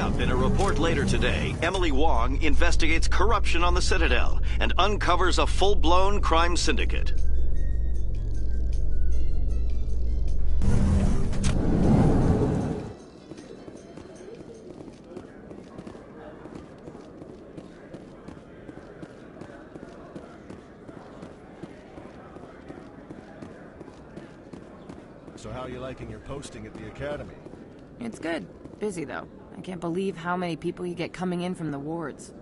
up in a report later today, Emily Wong investigates corruption on the Citadel and uncovers a full-blown crime syndicate. So how are you liking your posting at the Academy? It's good. Busy, though. I can't believe how many people you get coming in from the wards.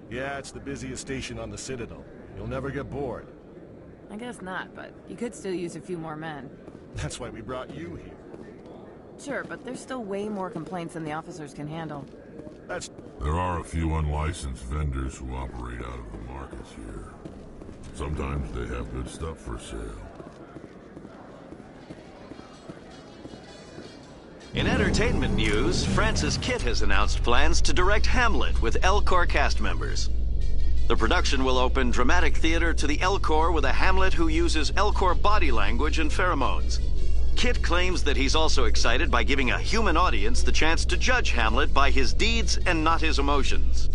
Yeah, it's the busiest station on the Citadel. You'll never get bored. I guess not, but you could still use a few more men. That's why we brought you here. Sure, but there's still way more complaints than the officers can handle. There are a few unlicensed vendors who operate out of the markets here. Sometimes they have good stuff for sale. In entertainment news, Francis Kitt has announced plans to direct Hamlet with L-Corps cast members. The production will open dramatic theater to the L-Corps with a Hamlet who uses L-Corps body language and pheromones. Kitt claims that he's also excited by giving a human audience the chance to judge Hamlet by his deeds and not his emotions.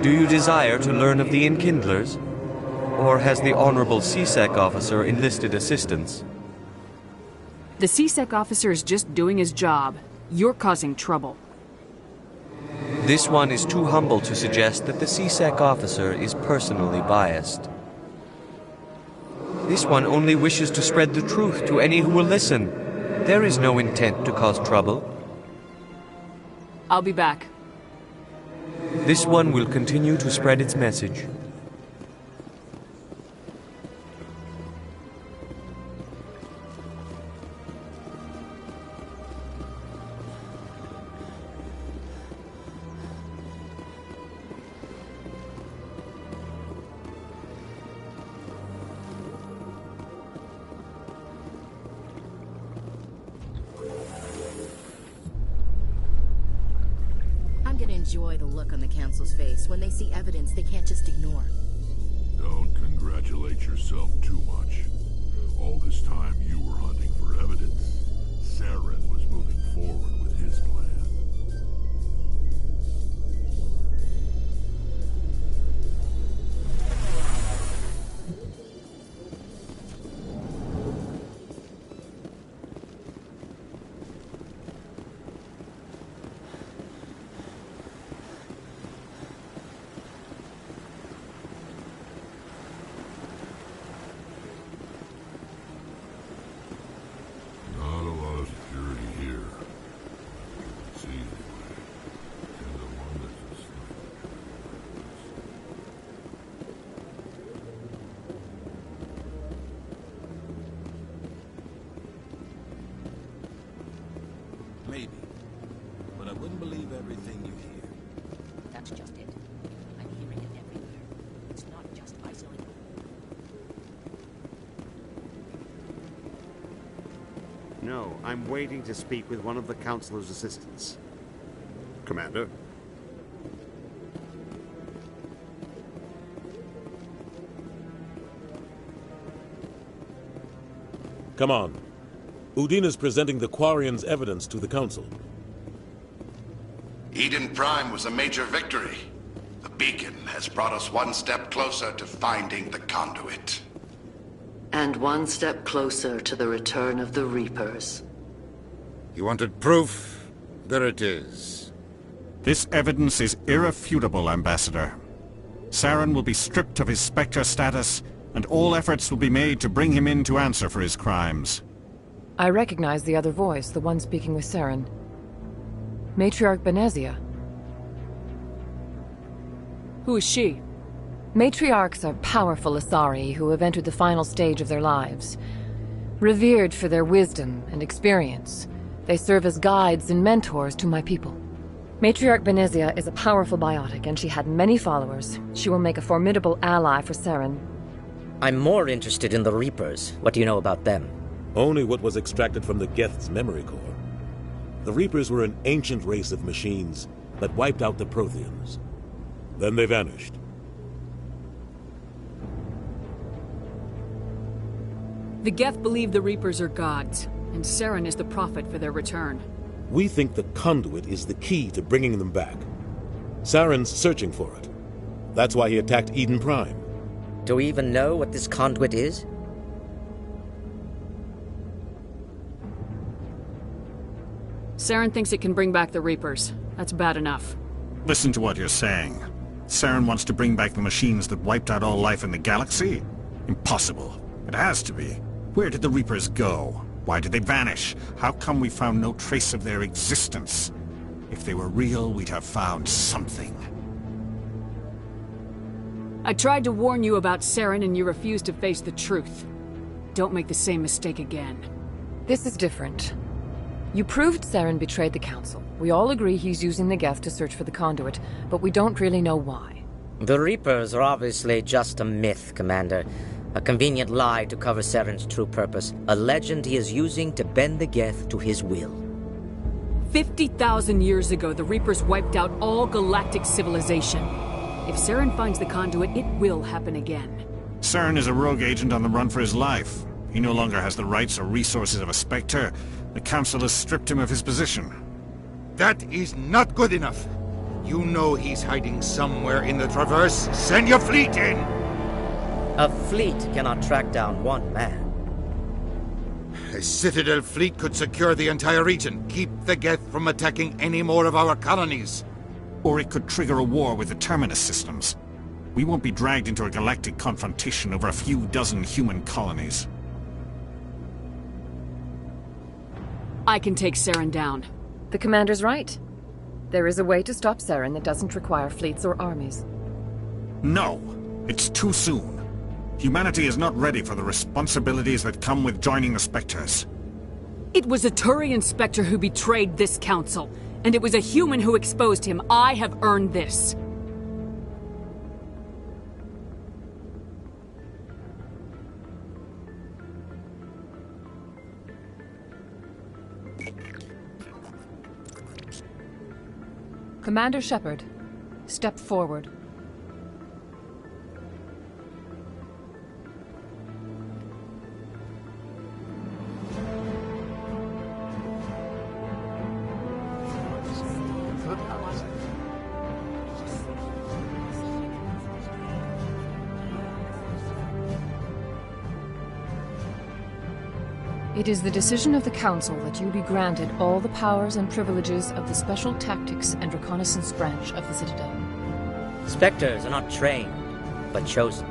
Do you desire to learn of the Enkindlers? Or has the Honorable CSEC officer enlisted assistance? The CSEC officer is just doing his job. You're causing trouble. This one is too humble to suggest that the CSEC officer is personally biased. This one only wishes to spread the truth to any who will listen. There is no intent to cause trouble. I'll be back. This one will continue to spread its message. Enjoy the look on the Council's face when they see evidence they can't just ignore. Don't congratulate yourself too much. All this time you were hunting for evidence. Saren was moving forward with his plan. Maybe. But I wouldn't believe everything you hear. That's just it. I'm hearing it everywhere. It's not just isolated. No, I'm waiting to speak with one of the Councilor's assistants. Commander? Come on. Udine is presenting the Quarian's evidence to the Council. Eden Prime was a major victory. The beacon has brought us one step closer to finding the conduit. And one step closer to the return of the Reapers. You wanted proof? There it is. This evidence is irrefutable, Ambassador. Saren will be stripped of his Spectre status, and all efforts will be made to bring him in to answer for his crimes. I recognize the other voice, the one speaking with Saren. Matriarch Benezia. Who is she? Matriarchs are powerful Asari who have entered the final stage of their lives. Revered for their wisdom and experience, They serve as guides and mentors to my people. Matriarch Benezia is a powerful biotic, and she had many followers. She will make a formidable ally for Saren. I'm more interested in the Reapers. What do you know about them? Only what was extracted from the Geth's memory core. The Reapers were an ancient race of machines that wiped out the Protheans. Then they vanished. The Geth believe the Reapers are gods, and Saren is the prophet for their return. We think the conduit is the key to bringing them back. Saren's searching for it. That's why he attacked Eden Prime. Do we even know what this conduit is? Saren thinks it can bring back the Reapers. That's bad enough. Listen to what you're saying. Saren wants to bring back the machines that wiped out all life in the galaxy? Impossible. It has to be. Where did the Reapers go? Why did they vanish? How come we found no trace of their existence? If they were real, we'd have found something. I tried to warn you about Saren and you refused to face the truth. Don't make the same mistake again. This is different. You proved Saren betrayed the Council. We all agree he's using the Geth to search for the conduit, but we don't really know why. The Reapers are obviously just a myth, Commander. A convenient lie to cover Saren's true purpose. A legend he is using to bend the Geth to his will. 50,000 years ago, the Reapers wiped out all galactic civilization. If Saren finds the conduit, it will happen again. Saren is a rogue agent on the run for his life. He no longer has the rights or resources of a Spectre. The Council has stripped him of his position. That is not good enough. You know he's hiding somewhere in the Traverse. Send your fleet in! A fleet cannot track down one man. A Citadel fleet could secure the entire region, keep the Geth from attacking any more of our colonies. Or it could trigger a war with the Terminus systems. We won't be dragged into a galactic confrontation over a few dozen human colonies. I can take Saren down. The Commander's right. There is a way to stop Saren that doesn't require fleets or armies. No! It's too soon. Humanity is not ready for the responsibilities that come with joining the Spectres. It was a Turian Spectre who betrayed this council, and it was a human who exposed him. I have earned this. Commander Shepard, step forward. It is the decision of the Council that you be granted all the powers and privileges of the Special Tactics and Reconnaissance branch of the Citadel. Spectres are not trained, but chosen.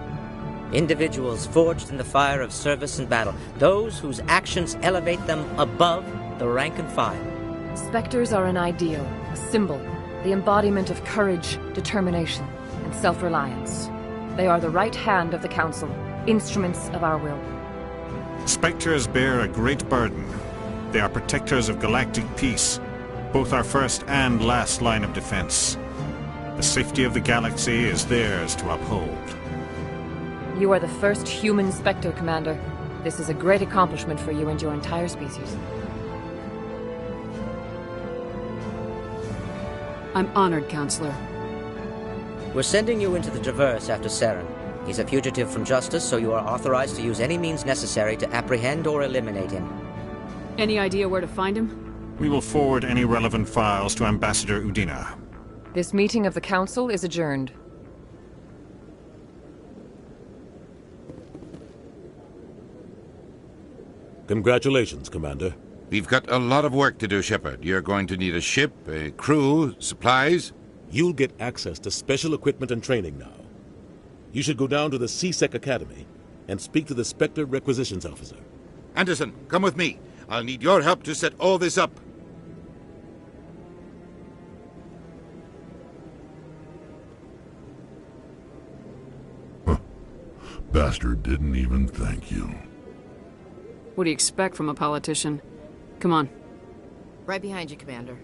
Individuals forged in the fire of service and battle. Those whose actions elevate them above the rank and file. Spectres are an ideal, a symbol, the embodiment of courage, determination, and self-reliance. They are the right hand of the Council, instruments of our will. Spectres bear a great burden. They are protectors of galactic peace, both our first and last line of defense. The safety of the galaxy is theirs to uphold. You are the first human Spectre, Commander. This is a great accomplishment for you and your entire species. I'm honored, Counselor. We're sending you into the Traverse after Saren. He's a fugitive from justice, so you are authorized to use any means necessary to apprehend or eliminate him. Any idea where to find him? We will forward any relevant files to Ambassador Udina. This meeting of the Council is adjourned. Congratulations, Commander. We've got a lot of work to do, Shepard. You're going to need a ship, a crew, supplies. You'll get access to special equipment and training now. You should go down to the CSEC Academy and speak to the Spectre Requisitions Officer. Anderson, come with me. I'll need your help to set all this up. Bastard didn't even thank you. What do you expect from a politician? Come on. Right behind you, Commander.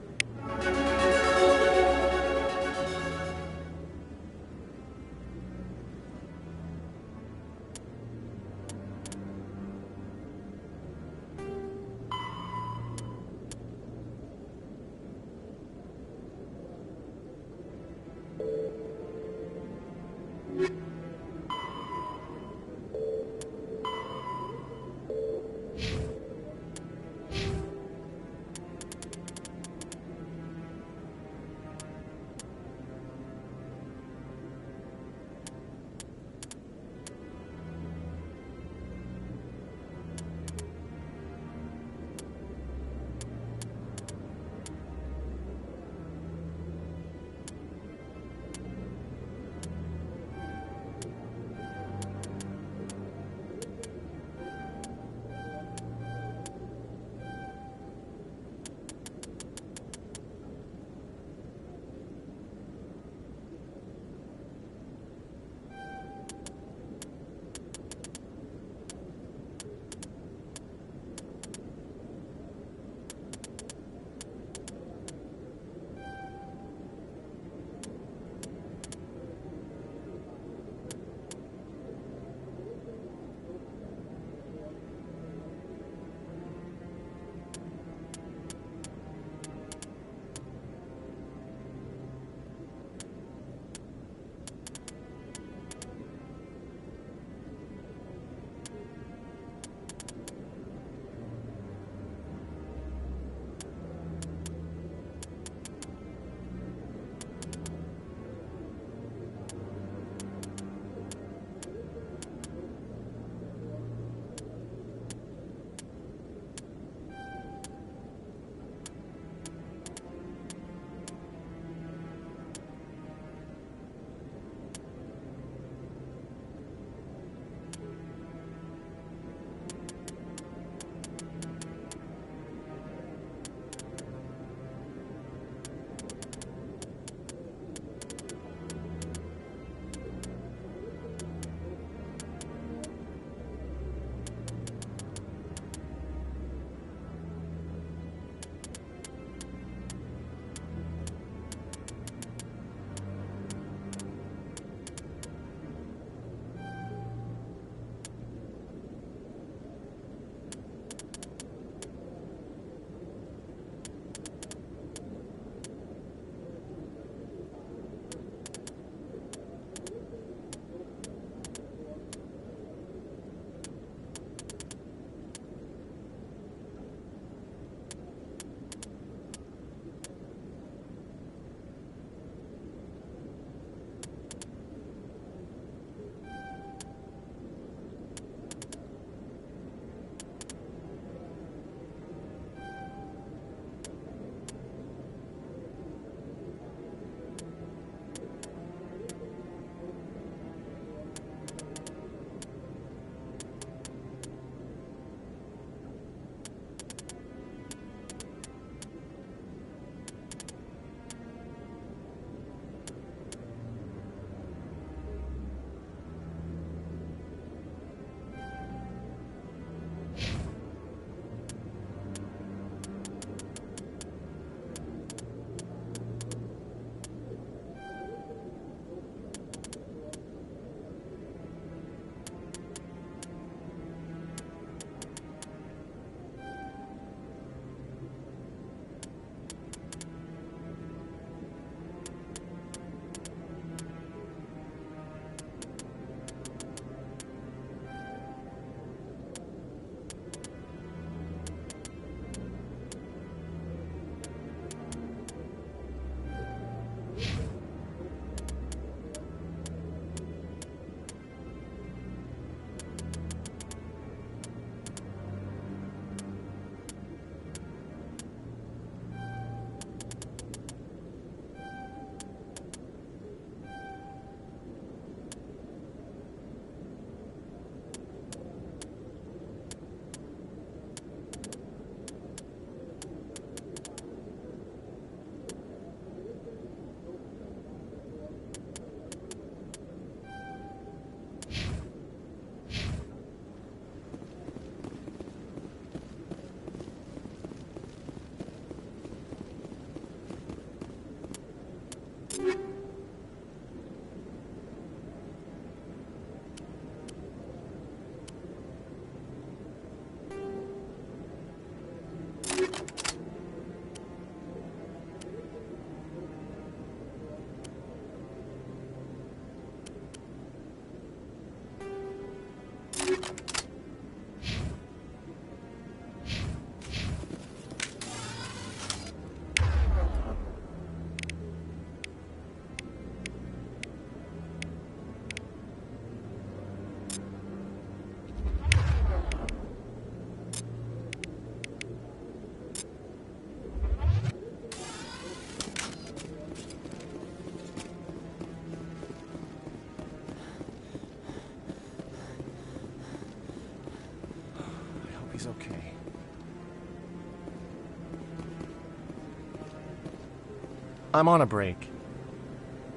I'm on a break.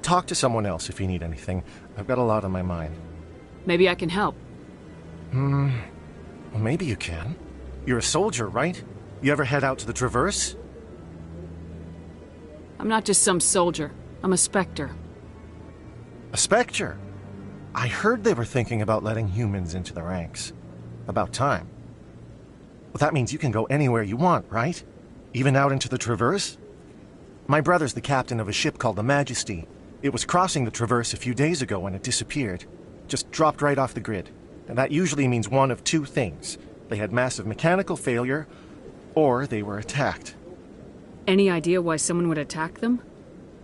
Talk to someone else if you need anything. I've got a lot on my mind. Maybe I can help. Well, maybe you can. You're a soldier, right? You ever head out to the Traverse? I'm not just some soldier. I'm a Spectre. A Spectre? I heard they were thinking about letting humans into the ranks. About time. Well, that means you can go anywhere you want, right? Even out into the Traverse? My brother's the captain of a ship called the Majesty. It was crossing the Traverse a few days ago when it disappeared. Just dropped right off the grid. And that usually means one of two things. They had massive mechanical failure, or they were attacked. Any idea why someone would attack them?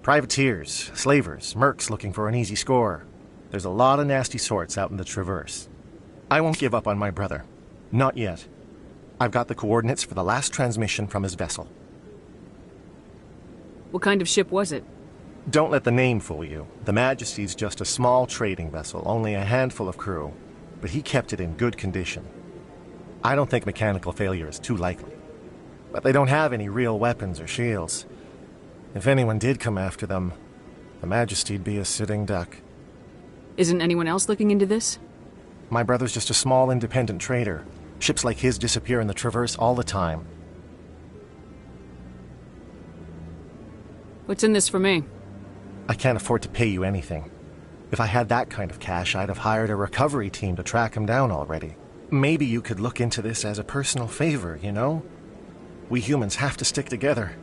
Privateers, slavers, mercs looking for an easy score. There's a lot of nasty sorts out in the Traverse. I won't give up on my brother. Not yet. I've got the coordinates for the last transmission from his vessel. What kind of ship was it? Don't let the name fool you. The Majesty's just a small trading vessel, only a handful of crew. But he kept it in good condition. I don't think mechanical failure is too likely. But they don't have any real weapons or shields. If anyone did come after them, the Majesty'd be a sitting duck. Isn't anyone else looking into this? My brother's just a small independent trader. Ships like his disappear in the Traverse all the time. What's in this for me? I can't afford to pay you anything. If I had that kind of cash, I'd have hired a recovery team to track him down already. Maybe you could look into this as a personal favor, you know? We humans have to stick together.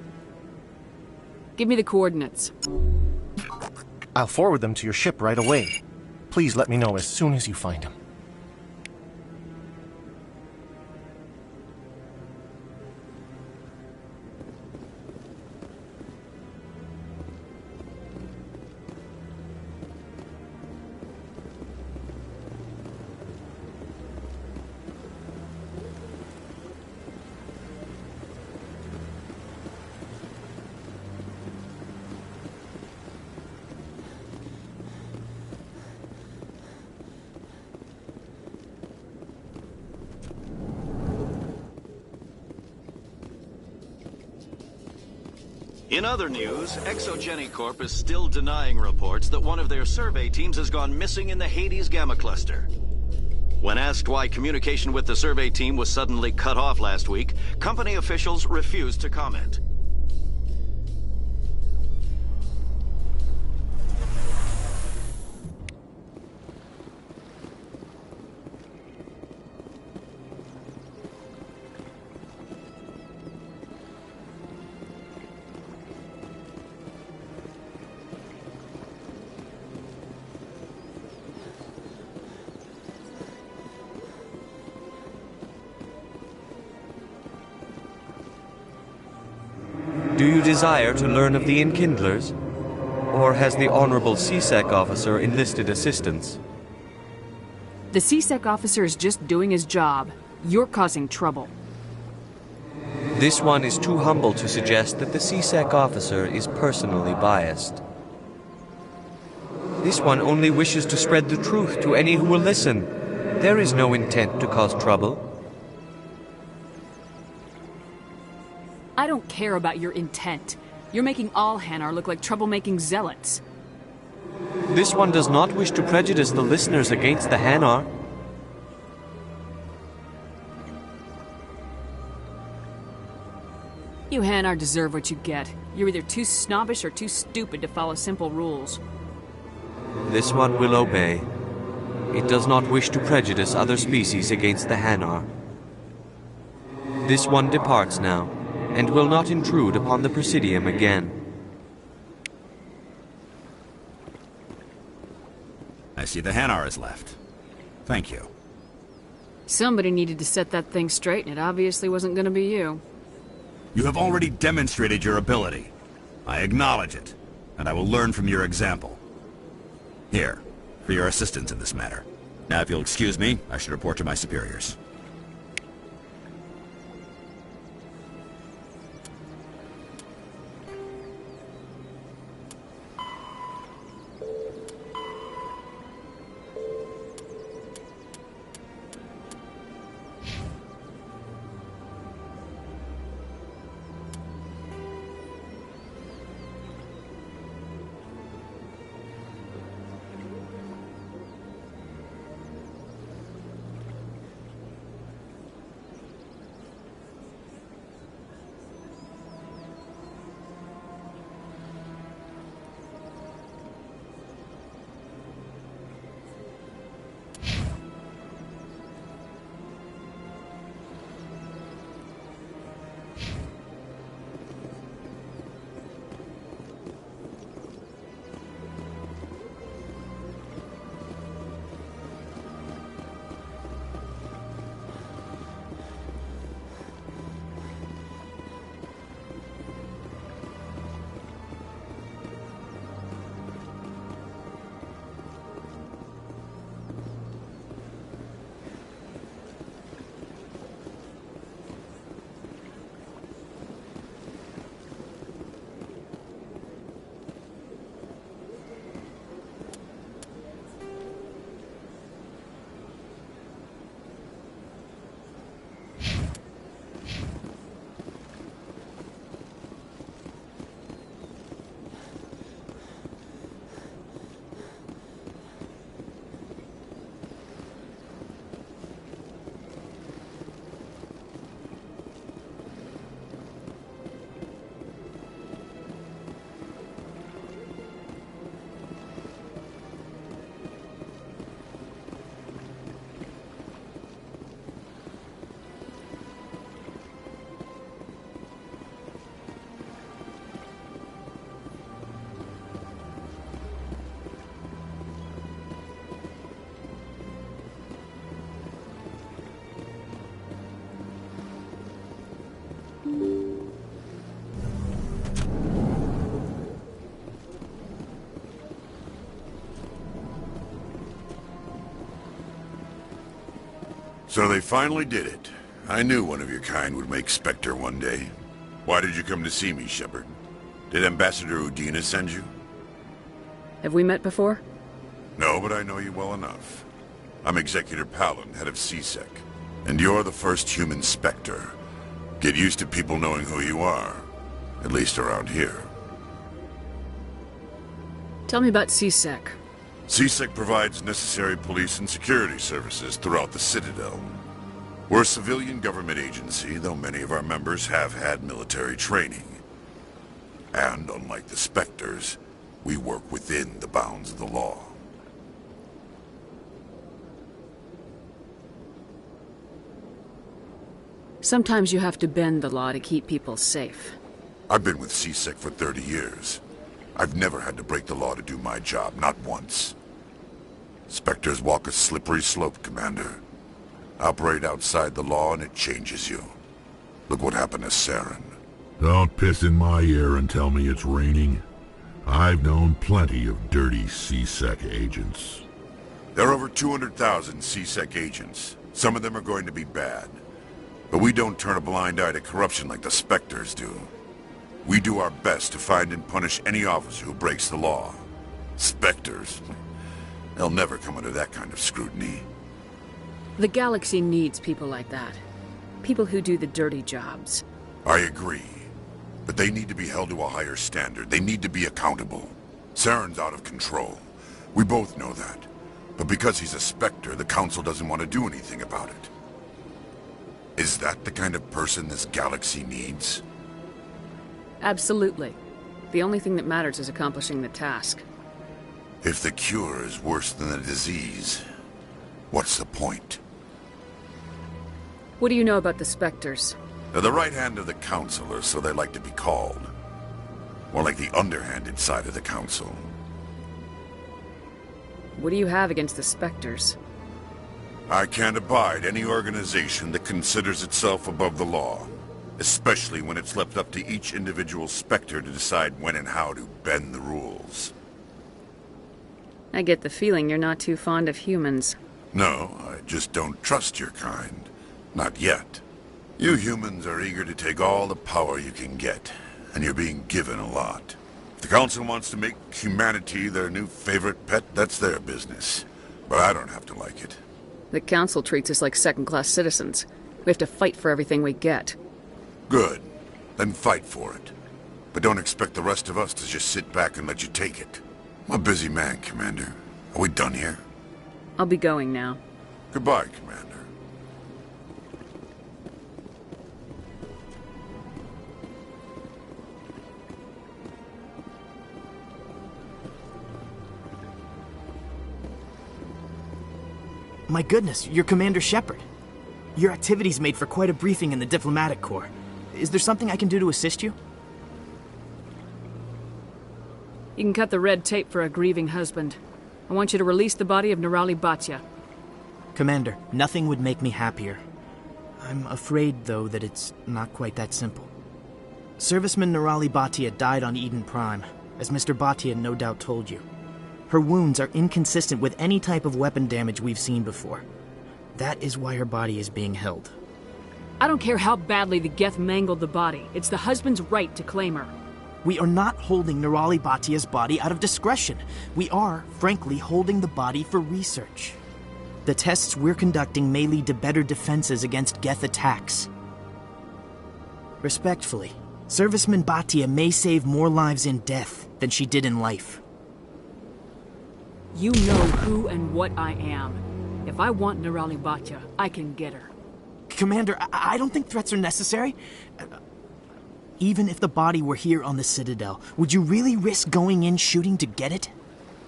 Give me the coordinates. I'll forward them to your ship right away. Please let me know as soon as you find them. In other news, Exogeny Corp is still denying reports that one of their survey teams has gone missing in the Hades Gamma Cluster. When asked why communication with the survey team was suddenly cut off last week, company officials refused to comment. Do you desire to learn of the Enkindlers? Or has the Honorable CSEC officer enlisted assistance? The CSEC officer is just doing his job. You're causing trouble. This one is too humble to suggest that the CSEC officer is personally biased. This one only wishes to spread the truth to any who will listen. There is no intent to cause trouble. I don't care about your intent. You're making all Hanar look like troublemaking zealots. This one does not wish to prejudice the listeners against the Hanar. You Hanar deserve what you get. You're either too snobbish or too stupid to follow simple rules. This one will obey. It does not wish to prejudice other species against the Hanar. This one departs now, and will not intrude upon the Presidium again. I see the Hanar is left. Thank you. Somebody needed to set that thing straight, and it obviously wasn't going to be you. You have already demonstrated your ability. I acknowledge it, and I will learn from your example. Here, for your assistance in this matter. Now, if you'll excuse me, I should report to my superiors. So they finally did it. I knew one of your kind would make Spectre one day. Why did you come to see me, Shepard? Did Ambassador Udina send you? Have we met before? No, but I know you well enough. I'm Executor Palin, head of CSEC. And you're the first human Spectre. Get used to people knowing who you are. At least around here. Tell me about CSEC. CSEC provides necessary police and security services throughout the Citadel. We're a civilian government agency, though many of our members have had military training. And, unlike the Spectres, we work within the bounds of the law. Sometimes you have to bend the law to keep people safe. I've been with CSEC for 30 years. I've never had to break the law to do my job, not once. Spectres walk a slippery slope, Commander. Operate outside the law and it changes you. Look what happened to Saren. Don't piss in my ear and tell me it's raining. I've known plenty of dirty CSEC agents. There are over 200,000 CSEC agents. Some of them are going to be bad. But we don't turn a blind eye to corruption like the Spectres do. We do our best to find and punish any officer who breaks the law. Spectres? They'll never come under that kind of scrutiny. The galaxy needs people like that. People who do the dirty jobs. I agree. But they need to be held to a higher standard. They need to be accountable. Saren's out of control. We both know that. But because he's a Spectre, the Council doesn't want to do anything about it. Is that the kind of person this galaxy needs? Absolutely. The only thing that matters is accomplishing the task. If the cure is worse than the disease, what's the point? What do you know about the Spectres? They're the right hand of the Council, or so they like to be called. More like the underhanded side of the Council. What do you have against the Spectres? I can't abide any organization that considers itself above the law. Especially when it's left up to each individual Spectre to decide when and how to bend the rules. I get the feeling you're not too fond of humans. No, I just don't trust your kind. Not yet. You humans are eager to take all the power you can get, and you're being given a lot. If the Council wants to make humanity their new favorite pet, that's their business. But I don't have to like it. The Council treats us like second-class citizens. We have to fight for everything we get. Good. Then fight for it. But don't expect the rest of us to just sit back and let you take it. I'm a busy man, Commander. Are we done here? I'll be going now. Goodbye, Commander. My goodness, you're Commander Shepard. Your activities made for quite a briefing in the Diplomatic Corps. Is there something I can do to assist you? You can cut the red tape for a grieving husband. I want you to release the body of Nirali Bhatia. Commander, nothing would make me happier. I'm afraid, though, that it's not quite that simple. Serviceman Nirali Bhatia died on Eden Prime, as Mr. Bhatia no doubt told you. Her wounds are inconsistent with any type of weapon damage we've seen before. That is why her body is being held. I don't care how badly the Geth mangled the body. It's the husband's right to claim her. We are not holding Nirali Bhatia's body out of discretion. We are, frankly, holding the body for research. The tests we're conducting may lead to better defenses against Geth attacks. Respectfully, Serviceman Bhatia may save more lives in death than she did in life. You know who and what I am. If I want Nirali Bhatia, I can get her. Commander, I don't think threats are necessary. Even if the body were here on the Citadel, would you really risk going in shooting to get it?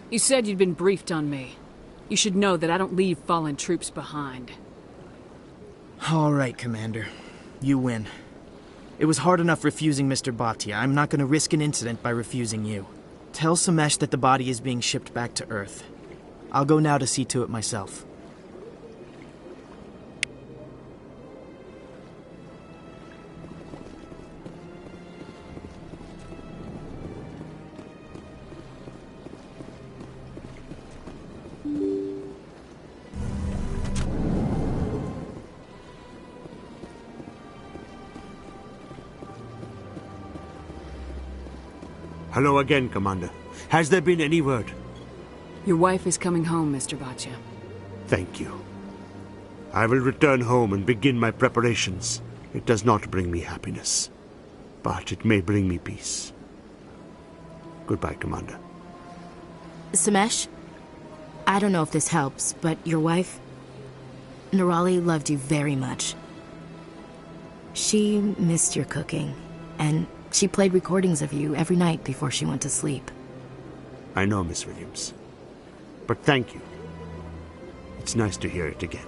You said you'd been briefed on me. You should know that I don't leave fallen troops behind. All right, Commander. You win. It was hard enough refusing Mr. Bhatia. I'm not going to risk an incident by refusing you. Tell Samesh that the body is being shipped back to Earth. I'll go now to see to it myself. Hello again, Commander. Has there been any word? Your wife is coming home, Mr. Bhatia. Thank you. I will return home and begin my preparations. It does not bring me happiness, but it may bring me peace. Goodbye, Commander. Samesh, I don't know if this helps, but your wife, Nirali, loved you very much. She missed your cooking, and she played recordings of you every night before she went to sleep. I know, Miss Williams. But thank you. It's nice to hear it again.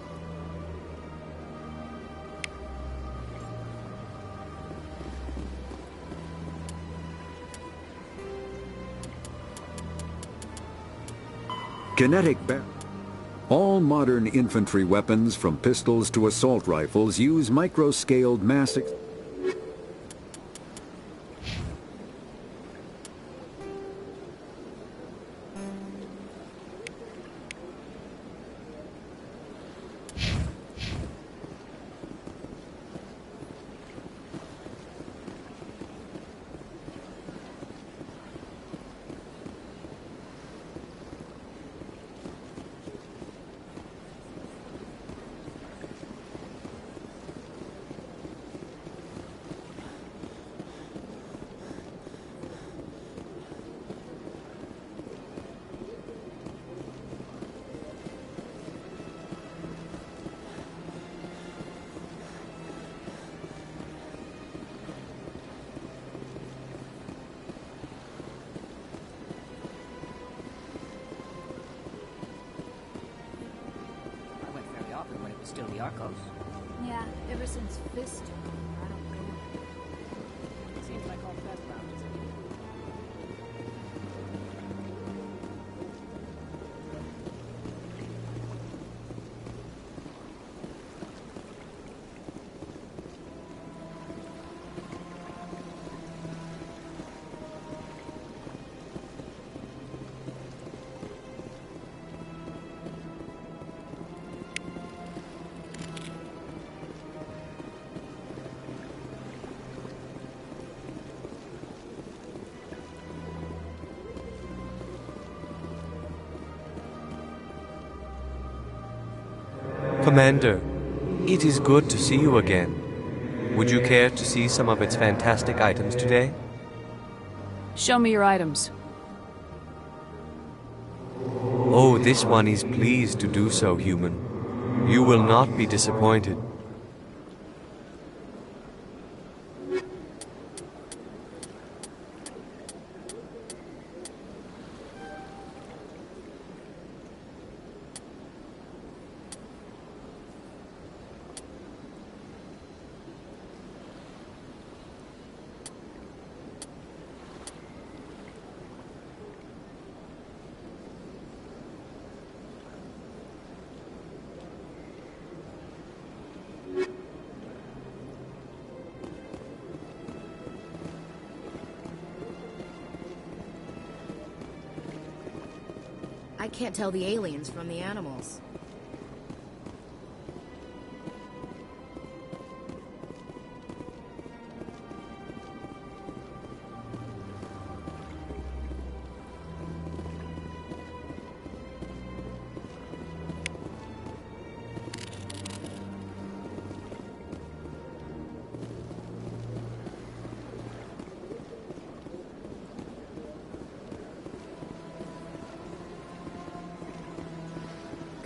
Kinetic All modern infantry weapons, from pistols to assault rifles, use micro-scaled mass... Still the Arcos. Yeah, ever since Fist. I don't go. Seems like all best rounds. Commander, it is good to see you again. Would you care to see some of its fantastic items today? Show me your items. Oh, this one is pleased to do so, human. You will not be disappointed. I can't tell the aliens from the animals.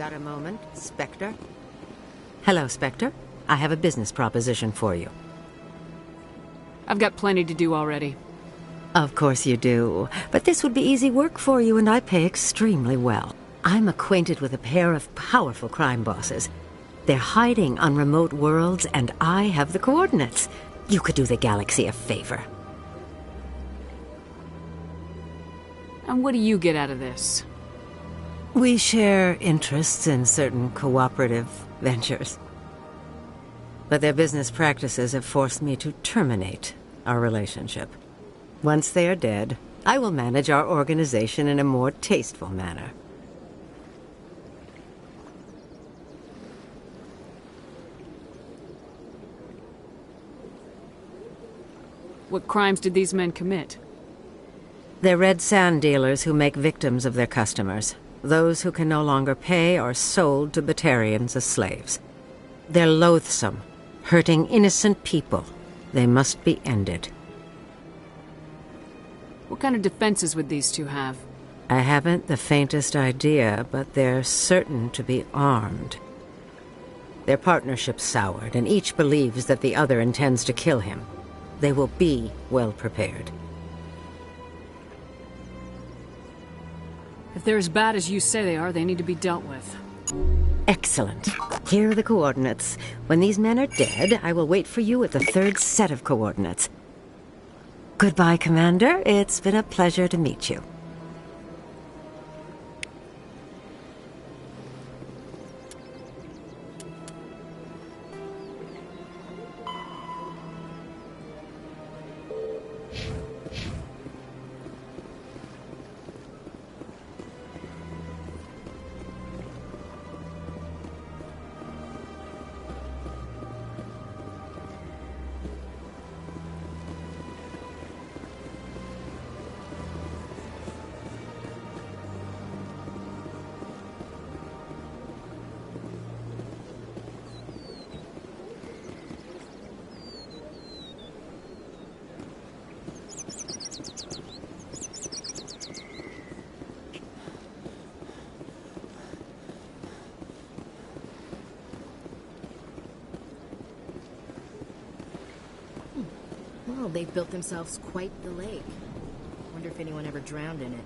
Got a moment, Spectre? Hello, Spectre. I have a business proposition for you. I've got plenty to do already. Of course you do. But this would be easy work for you, and I pay extremely well. I'm acquainted with a pair of powerful crime bosses. They're hiding on remote worlds, and I have the coordinates. You could do the galaxy a favor. And what do you get out of this? We share interests in certain cooperative ventures. But their business practices have forced me to terminate our relationship. Once they are dead, I will manage our organization in a more tasteful manner. What crimes did these men commit? They're red sand dealers who make victims of their customers. Those who can no longer pay are sold to Batarians as slaves. They're loathsome, hurting innocent people. They must be ended. What kind of defenses would these two have? I haven't the faintest idea, but they're certain to be armed. Their partnership's soured, and each believes that the other intends to kill him. They will be well prepared. If they're as bad as you say they are, they need to be dealt with. Excellent. Here are the coordinates. When these men are dead, I will wait for you at the third set of coordinates. Goodbye, Commander. It's been a pleasure to meet you. Well, they've built themselves quite the lake. Wonder if anyone ever drowned in it.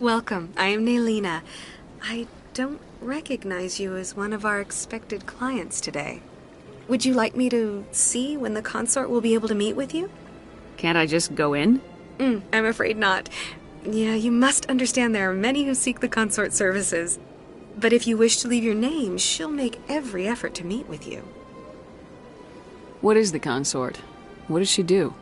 Welcome. I am Naylina. I don't recognize you as one of our expected clients today. Would you like me to see when the consort will be able to meet with you? Can't I just go in? I'm afraid not. Yeah, you must understand there are many who seek the consort services. But if you wish to leave your name, she'll make every effort to meet with you. What is the consort? What does she do?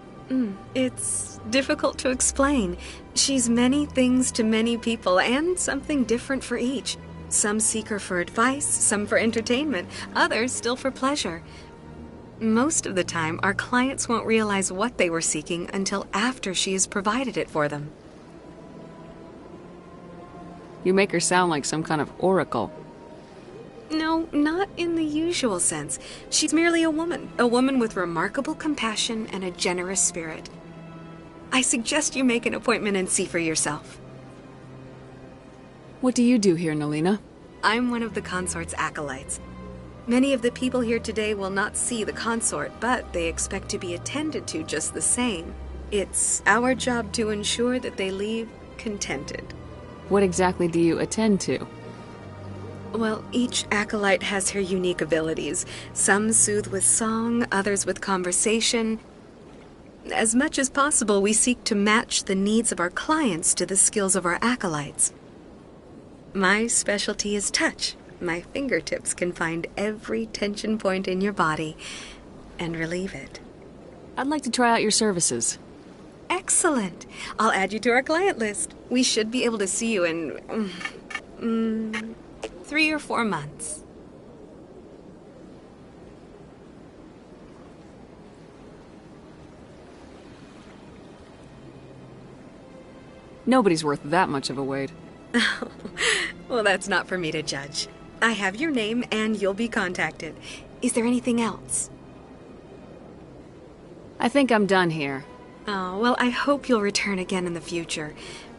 It's difficult to explain. She's many things to many people, and something different for each. Some seek her for advice, some for entertainment, others still for pleasure. Most of the time, our clients won't realize what they were seeking until after she has provided it for them. You make her sound like some kind of oracle. No, not in the usual sense. She's merely a woman with remarkable compassion and a generous spirit. I suggest you make an appointment and see for yourself. What do you do here, Naylina? I'm one of the consort's acolytes. Many of the people here today will not see the consort, but they expect to be attended to just the same. It's our job to ensure that they leave contented. What exactly do you attend to? Well, each acolyte has her unique abilities. Some soothe with song, others with conversation. As much as possible, we seek to match the needs of our clients to the skills of our acolytes. My specialty is touch. My fingertips can find every tension point in your body and relieve it. I'd like to try out your services. Excellent. I'll add you to our client list. We should be able to see you in 3 or 4 months. Nobody's worth that much of a wait. Well, that's not for me to judge. I have your name and you'll be contacted. Is there anything else? I think I'm done here. Oh, well, I hope you'll return again in the future.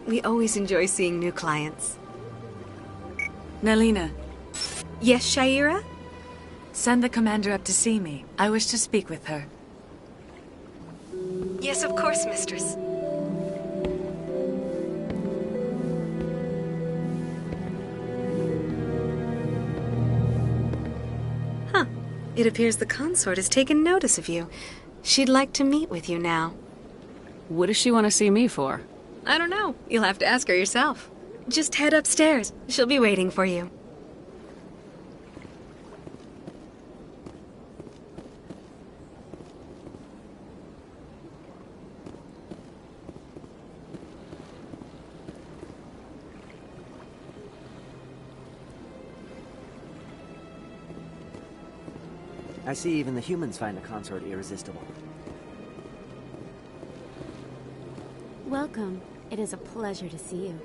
We always enjoy seeing new clients. Nalina. Yes, Shaira? Send the commander up to see me. I wish to speak with her. Yes, of course, mistress. Huh. It appears the consort has taken notice of you. She'd like to meet with you now. What does she want to see me for? I don't know. You'll have to ask her yourself. Just head upstairs. She'll be waiting for you. I see even the humans find the consort irresistible. Welcome. It is a pleasure to see you.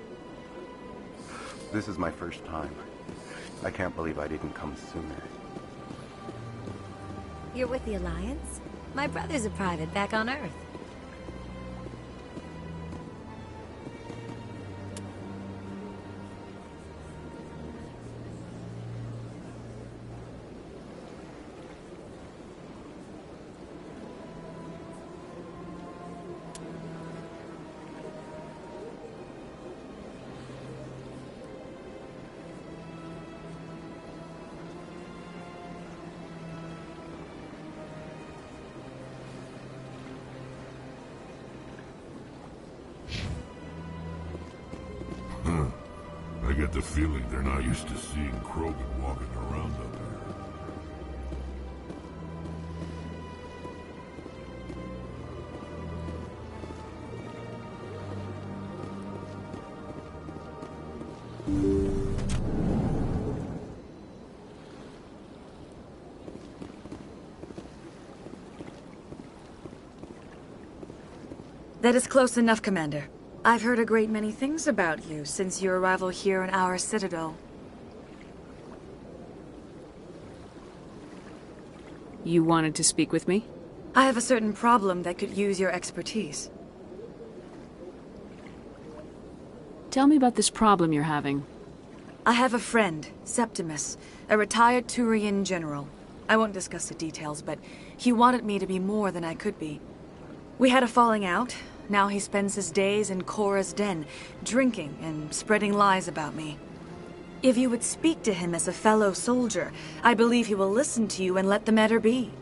This is my first time. I can't believe I didn't come sooner. You're with the Alliance? My brother's a private back on Earth. I get the feeling they're not used to seeing Krogan walking around up here. That is close enough, Commander. I've heard a great many things about you since your arrival here in our citadel. You wanted to speak with me? I have a certain problem that could use your expertise. Tell me about this problem you're having. I have a friend, Septimus, a retired Turian general. I won't discuss the details, but he wanted me to be more than I could be. We had a falling out. Now he spends his days in Korra's den, drinking and spreading lies about me. If you would speak to him as a fellow soldier, I believe he will listen to you and let the matter be.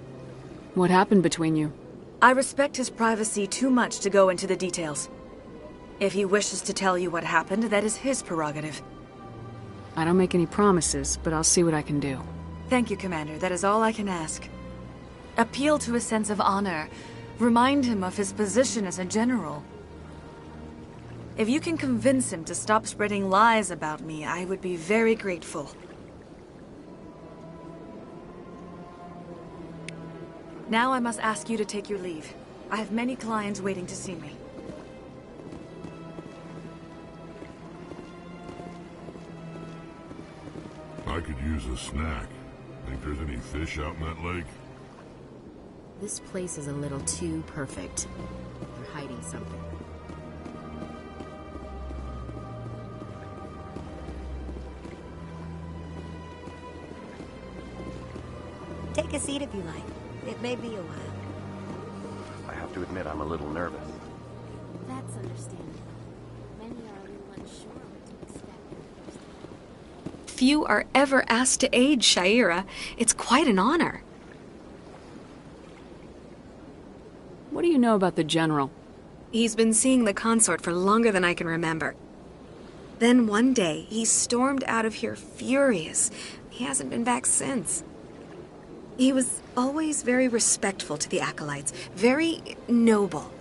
What happened between you? I respect his privacy too much to go into the details. If he wishes to tell you what happened, that is his prerogative. I don't make any promises, but I'll see what I can do. Thank you, Commander. That is all I can ask. Appeal to his sense of honor. Remind him of his position as a general. If you can convince him to stop spreading lies about me, I would be very grateful. Now I must ask you to take your leave. I have many clients waiting to see me. I could use a snack. Think there's any fish out in that lake? This place is a little too perfect. They're hiding something. Take a seat if you like. It may be a while. I have to admit I'm a little nervous. That's understandable. Many are a little unsure what to expect. Few are ever asked to aid Shaira. It's quite an honor. What do you know about the General? He's been seeing the consort for longer than I can remember. Then one day, he stormed out of here furious. He hasn't been back since. He was always very respectful to the acolytes, very noble.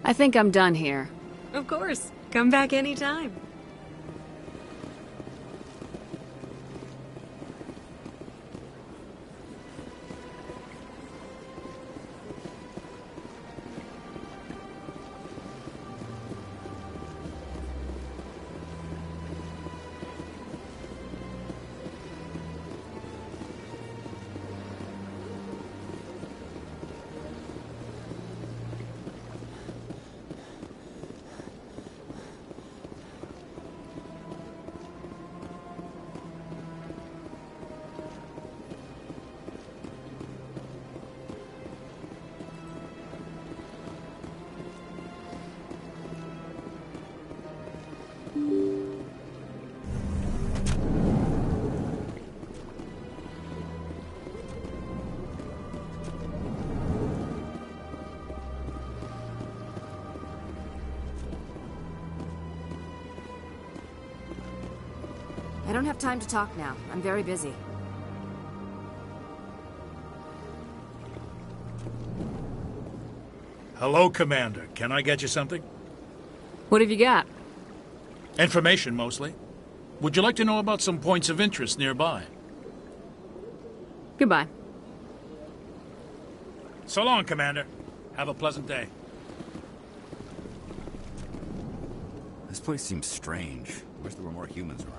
I think I'm done here. Of course. Come back anytime. I don't have time to talk now. I'm very busy. Hello, Commander. Can I get you something? What have you got? Information, mostly. Would you like to know about some points of interest nearby? Goodbye. So long, Commander. Have a pleasant day. This place seems strange. I wish there were more humans around.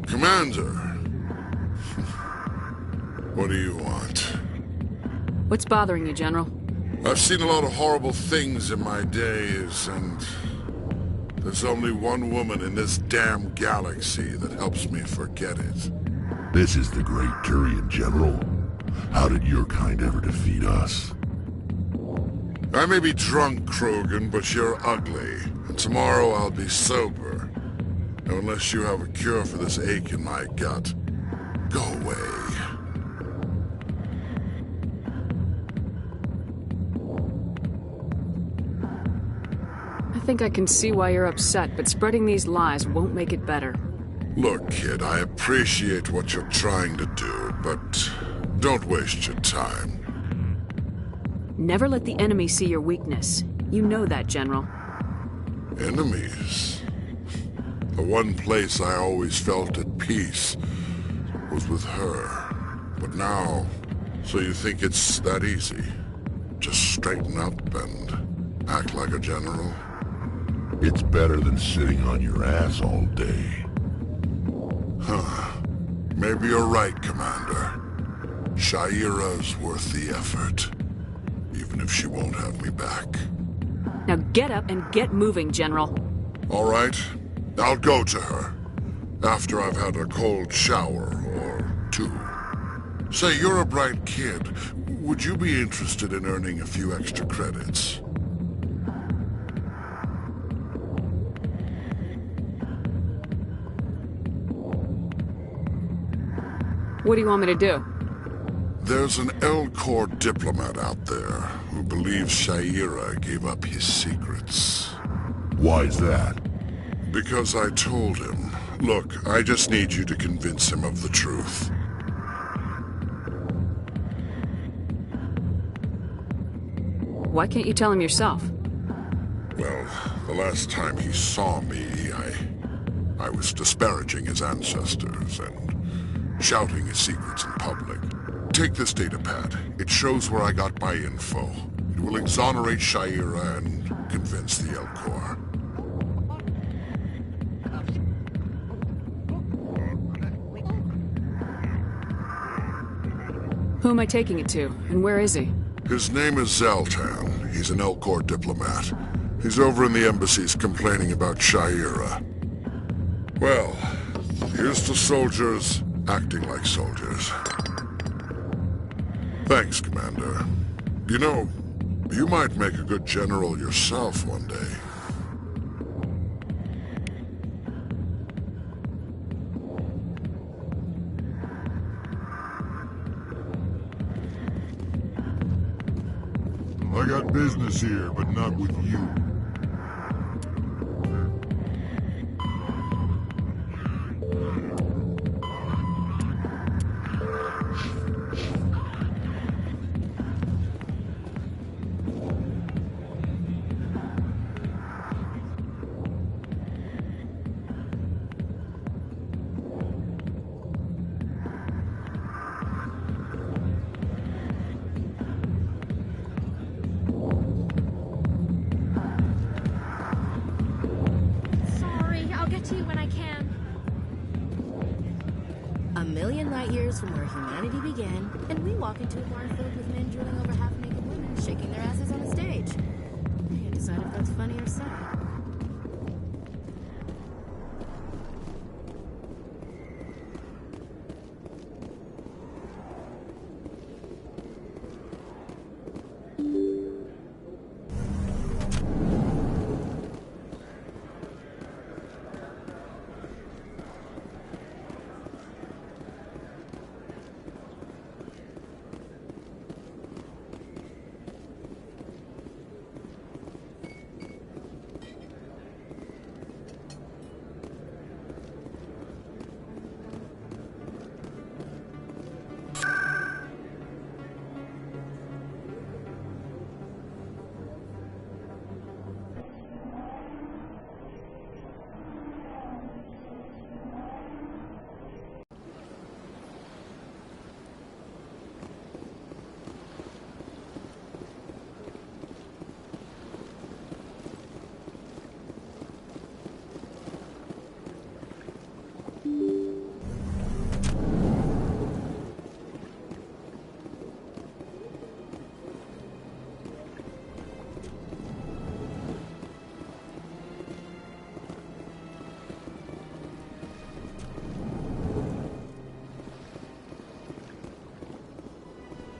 Commander, what do you want? What's bothering you, General? I've seen a lot of horrible things in my days, and there's only one woman in this damn galaxy that helps me forget it. This is the great Turian General. How did your kind ever defeat us? I may be drunk, Krogan, but you're ugly. And tomorrow I'll be sober. Unless you have a cure for this ache in my gut. Go away. I think I can see why you're upset, but spreading these lies won't make it better. Look, kid, I appreciate what you're trying to do, but don't waste your time. Never let the enemy see your weakness. You know that, General. Enemies? The one place I always felt at peace was with her. But now, so you think it's that easy? Just straighten up and act like a general? It's better than sitting on your ass all day. Huh. Maybe you're right, Commander. Shaira's worth the effort. Even if she won't have me back. Now get up and get moving, General. All right. I'll go to her. After I've had a cold shower or two. Say, you're a bright kid. Would you be interested in earning a few extra credits? What do you want me to do? There's an L-Corps diplomat out there who believes Shaira gave up his secrets. Why is that? Because I told him. Look, I just need you to convince him of the truth. Why can't you tell him yourself? Well, the last time he saw me, I was disparaging his ancestors and shouting his secrets in public. Take this datapad. It shows where I got my info. It will exonerate Shaira and convince the Elcor. Who am I taking it to, and where is he? His name is Zaltan. He's an Elcor diplomat. He's over in the embassies complaining about Shaira. Well, here's to soldiers acting like soldiers. Thanks, Commander. You know, you might make a good general yourself one day. I got business here, but not with you. From where humanity began, and we walk into a bar filled with men drooling over half-naked women, shaking their asses on a stage. I can't decide if that's funny or sad.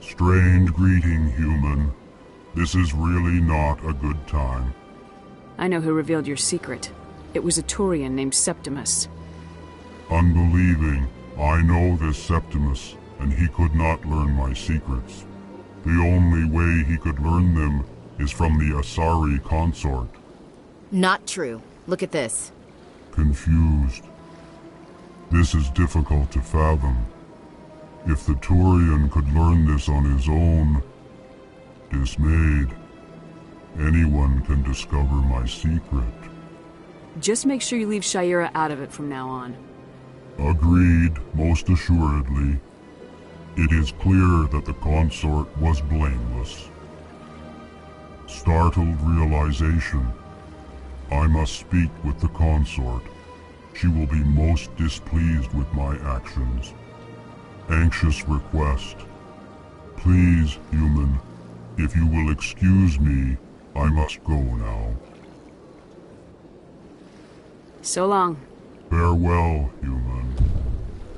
Strange greeting, human. This is really not a good time. I know who revealed your secret. It was a Turian named Septimus. Unbelieving. I know this Septimus, and he could not learn my secrets. The only way he could learn them is from the Asari consort. Not true. Look at this. Confused. This is difficult to fathom. If the Turian could learn this on his own, dismayed, anyone can discover my secret. Just make sure you leave Shaira out of it from now on. Agreed, most assuredly. It is clear that the consort was blameless. Startled realization. I must speak with the consort. She will be most displeased with my actions. Anxious request. Please, human, if you will excuse me, I must go now. So long. Farewell, human.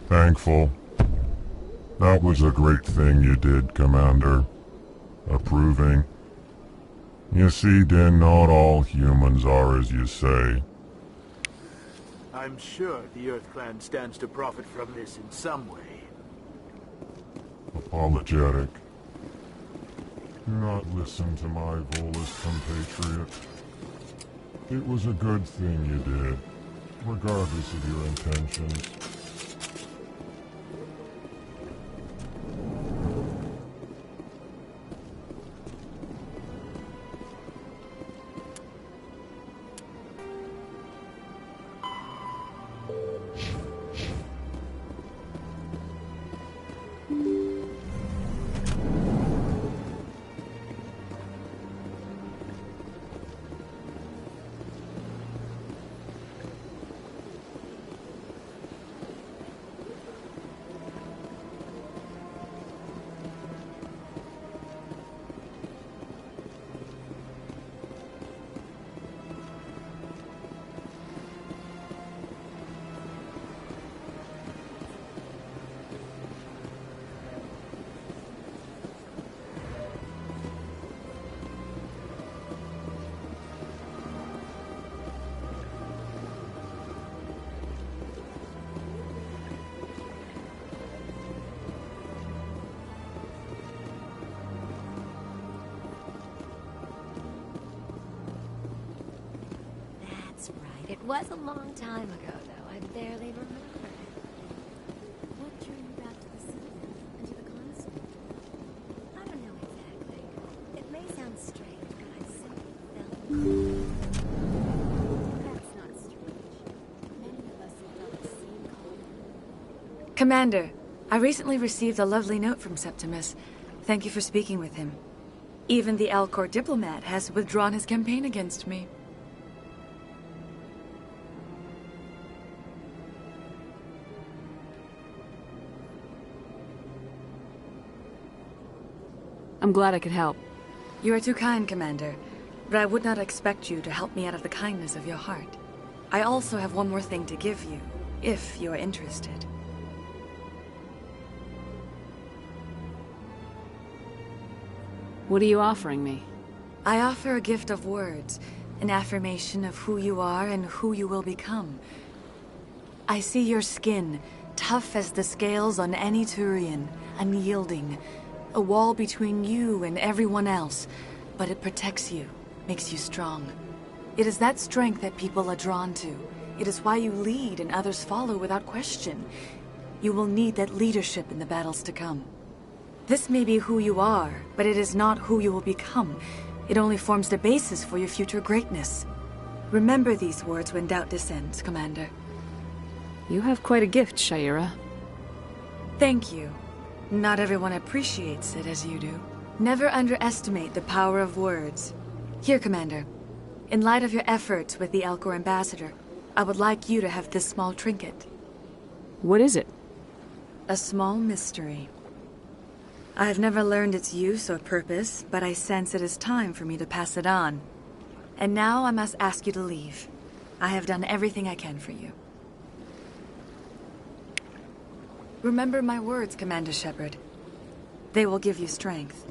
Thankful. That was a great thing you did, Commander. Approving. You see, Din, not all humans are as you say. I'm sure the Earth Clan stands to profit from this in some way. Apologetic. Do not listen to my Volus compatriot. It was a good thing you did, regardless of your intentions. That's right. It was a long time ago, though. I barely remember. What drew you back to the city and to the console? I don't know exactly. It may sound strange, but I simply felt... That's not strange. Many of us have felt the same calling. Commander, I recently received a lovely note from Septimus. Thank you for speaking with him. Even the Alcor diplomat has withdrawn his campaign against me. I'm glad I could help. You are too kind, Commander, but I would not expect you to help me out of the kindness of your heart. I also have one more thing to give you, if you are interested. What are you offering me? I offer a gift of words, an affirmation of who you are and who you will become. I see your skin, tough as the scales on any Turian, unyielding, a wall between you and everyone else, but it protects you, makes you strong. It is that strength that people are drawn to. It is why you lead and others follow without question. You will need that leadership in the battles to come. This may be who you are, but it is not who you will become. It only forms the basis for your future greatness. Remember these words when doubt descends, Commander. You have quite a gift, Shaira. Thank you. Not everyone appreciates it as you do. Never underestimate the power of words. Here, Commander. In light of your efforts with the Alcor ambassador, I would like you to have this small trinket. What is it? A small mystery. I have never learned its use or purpose, but I sense it is time for me to pass it on. And now I must ask you to leave. I have done everything I can for you. Remember my words, Commander Shepard. They will give you strength.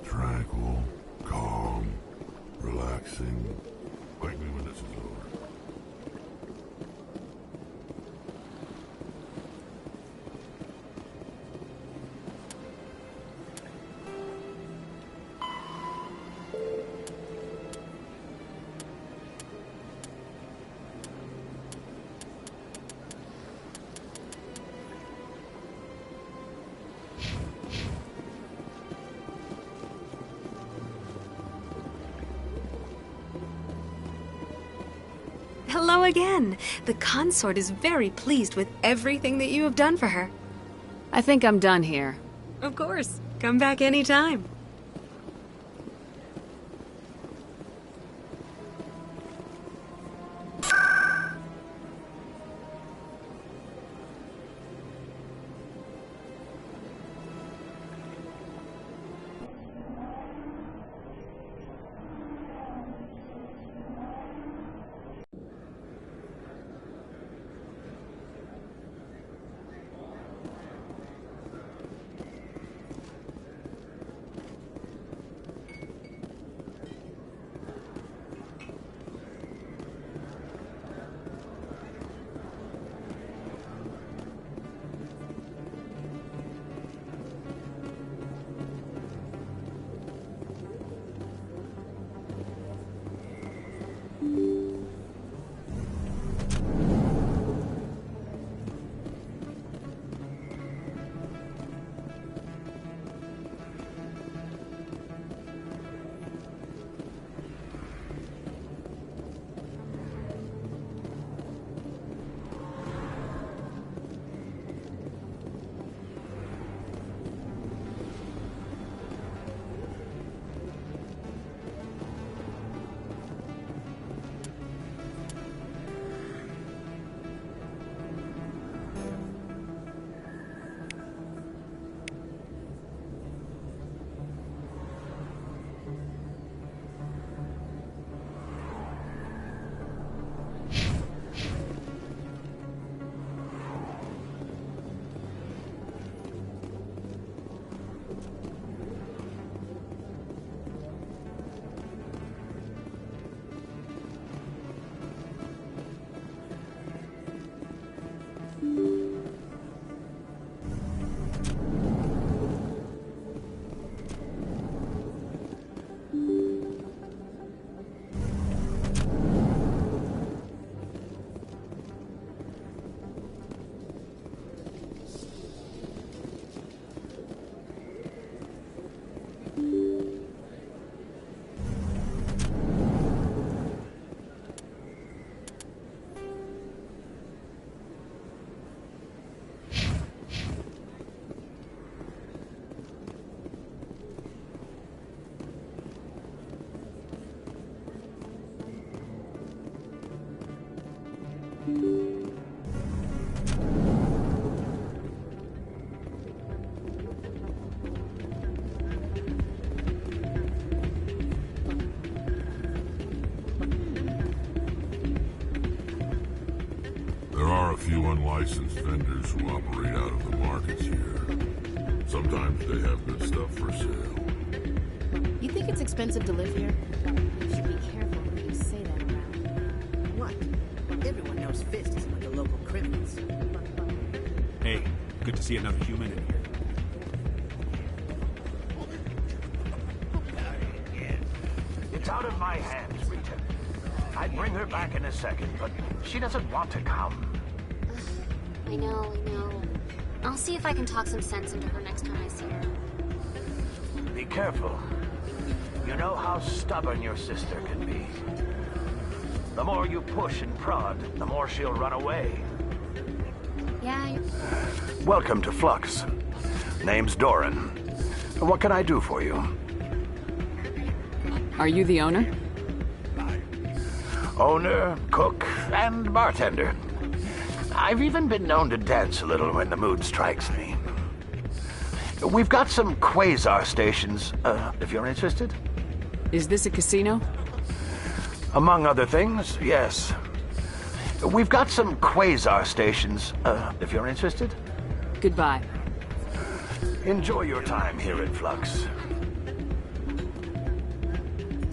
Tranquil, calm, relaxing. Wake me when this is over. Hello again. The consort is very pleased with everything that you have done for her. I think I'm done here. Of course. Come back anytime. unlicensed vendors who operate out of the markets here. Sometimes they have good stuff for sale. You think it's expensive to live here? You should be careful when you say that around. What? Everyone knows Fist is one of the local criminals. Hey, good to see another human in here. It's out of my hands, Rita. I'd bring her back in a second, but she doesn't want to come. I know. I'll see if I can talk some sense into her next time I see her. Be careful. You know how stubborn your sister can be. The more you push and prod, the more she'll run away. Yeah, Welcome to Flux. Name's Doran. What can I do for you? Are you the owner? Owner, cook, and bartender. I've even been known to dance a little when the mood strikes me. We've got some quasar stations, if you're interested. Is this a casino? Among other things, yes. We've got some quasar stations, if you're interested. Goodbye. Enjoy your time here at Flux.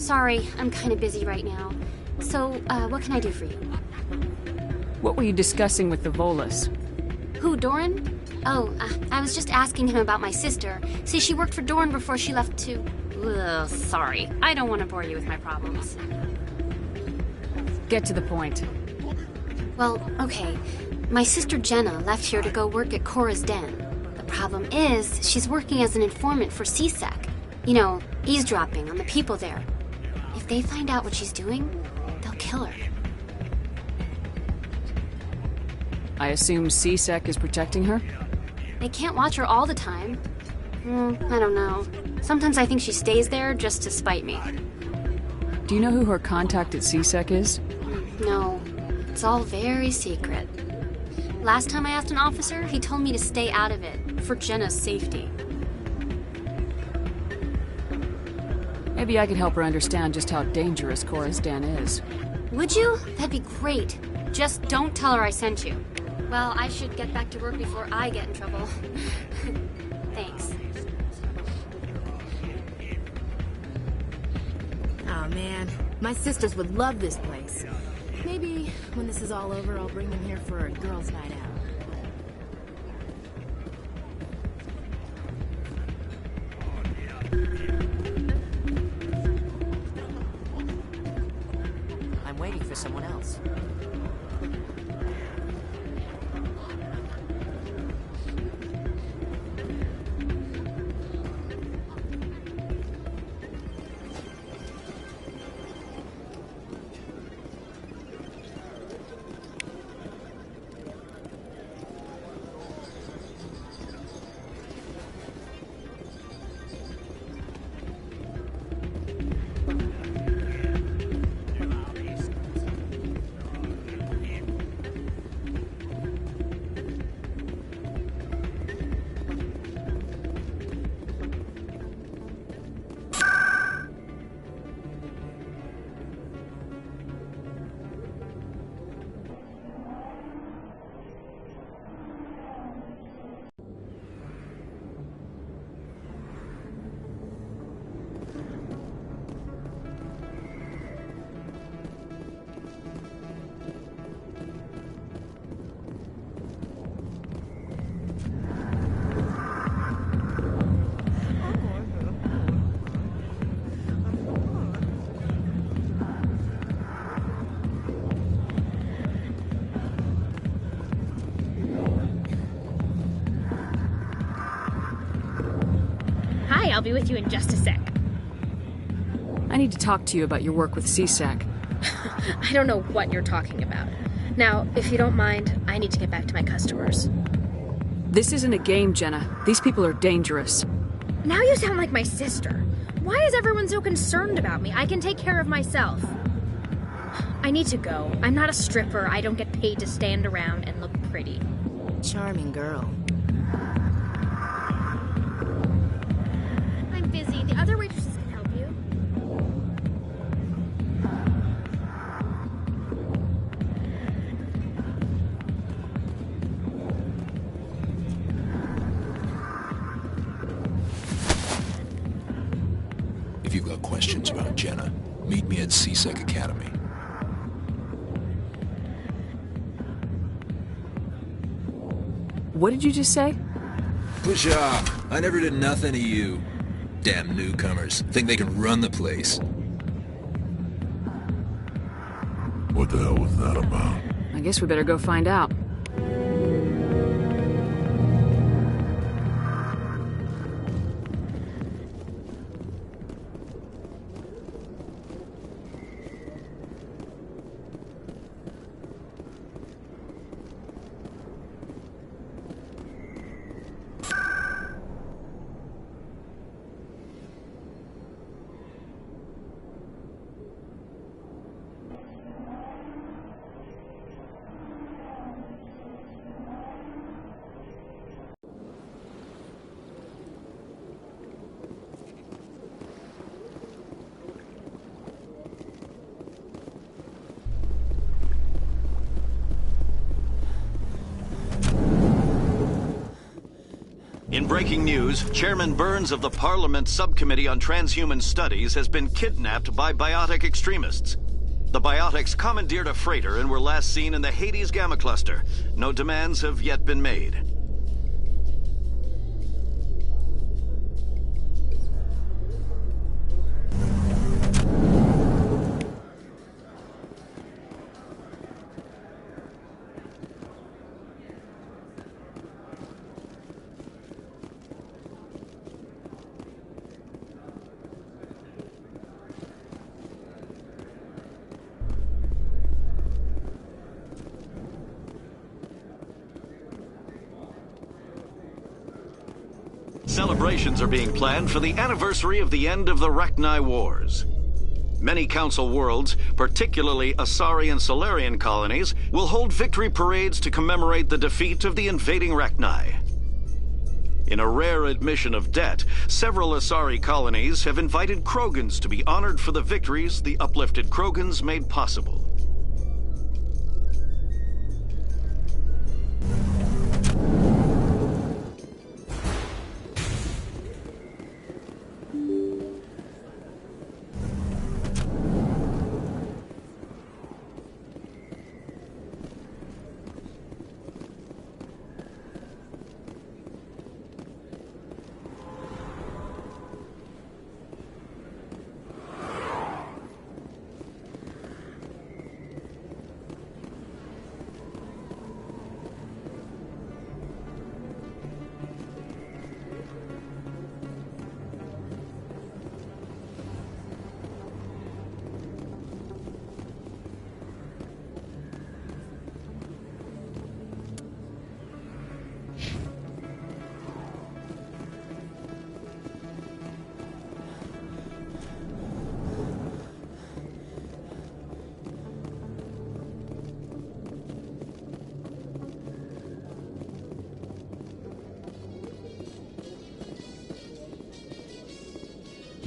sorry, I'm kind of busy right now. So, what can I do for you? What were you discussing with the Volus? Who, Doran? Oh, I was just asking him about my sister. See, she worked for Doran before she left to... Ugh, sorry. I don't want to bore you with my problems. Get to the point. Well, okay. My sister Jenna left here to go work at Cora's Den. The problem is, she's working as an informant for CSEC. You know, eavesdropping on the people there. If they find out what she's doing, they'll kill her. I assume CSEC is protecting her? They can't watch her all the time. I don't know. Sometimes I think she stays there just to spite me. Do you know who her contact at CSEC is? No. It's all very secret. Last time I asked an officer, he told me to stay out of it, for Jenna's safety. Maybe I could help her understand just how dangerous Cora's Den is. Would you? That'd be great. Just don't tell her I sent you. Well, I should get back to work before I get in trouble. Thanks. Oh man, my sisters would love this place. Maybe when this is all over, I'll bring them here for a girls' night out. I'm waiting for someone else. I'll be with you in just a sec. I need to talk to you about your work with CSEC. I don't know what you're talking about. Now, if you don't mind, I need to get back to my customers. This isn't a game, Jenna. These people are dangerous. Now you sound like my sister. Why is everyone so concerned about me? I can take care of myself. I need to go. I'm not a stripper. I don't get paid to stand around and look pretty. Charming girl. I'm busy. The other waitresses can help you. questions about Jenna, meet me at CSEC Academy. What did you just say? Push off. I never did nothing to you. Damn newcomers. Think they can run the place. What the hell was that about? I guess we better go find out. In breaking news, Chairman Burns of the Parliament Subcommittee on Transhuman Studies has been kidnapped by biotic extremists. The biotics commandeered a freighter and were last seen in the Hades Gamma Cluster. No demands have yet been made. Celebrations are being planned for the anniversary of the end of the Rachni Wars. Many Council worlds, particularly Asari and Solarian colonies, will hold victory parades to commemorate the defeat of the invading Rachni. In a rare admission of debt, several Asari colonies have invited Krogans to be honored for the victories the uplifted Krogans made possible.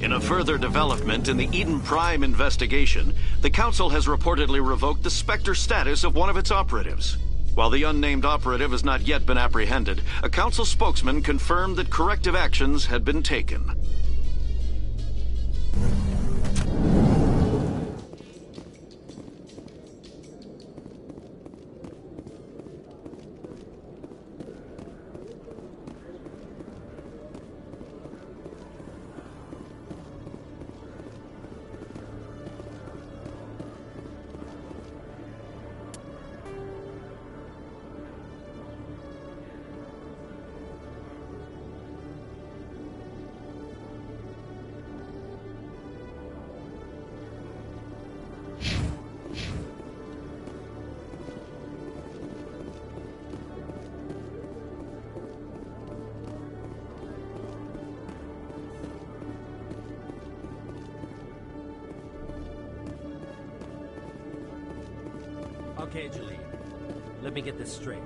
In a further development in the Eden Prime investigation, the Council has reportedly revoked the Spectre status of one of its operatives. While the unnamed operative has not yet been apprehended, a Council spokesman confirmed that corrective actions had been taken. Okay, Jaleel. Let me get this straight.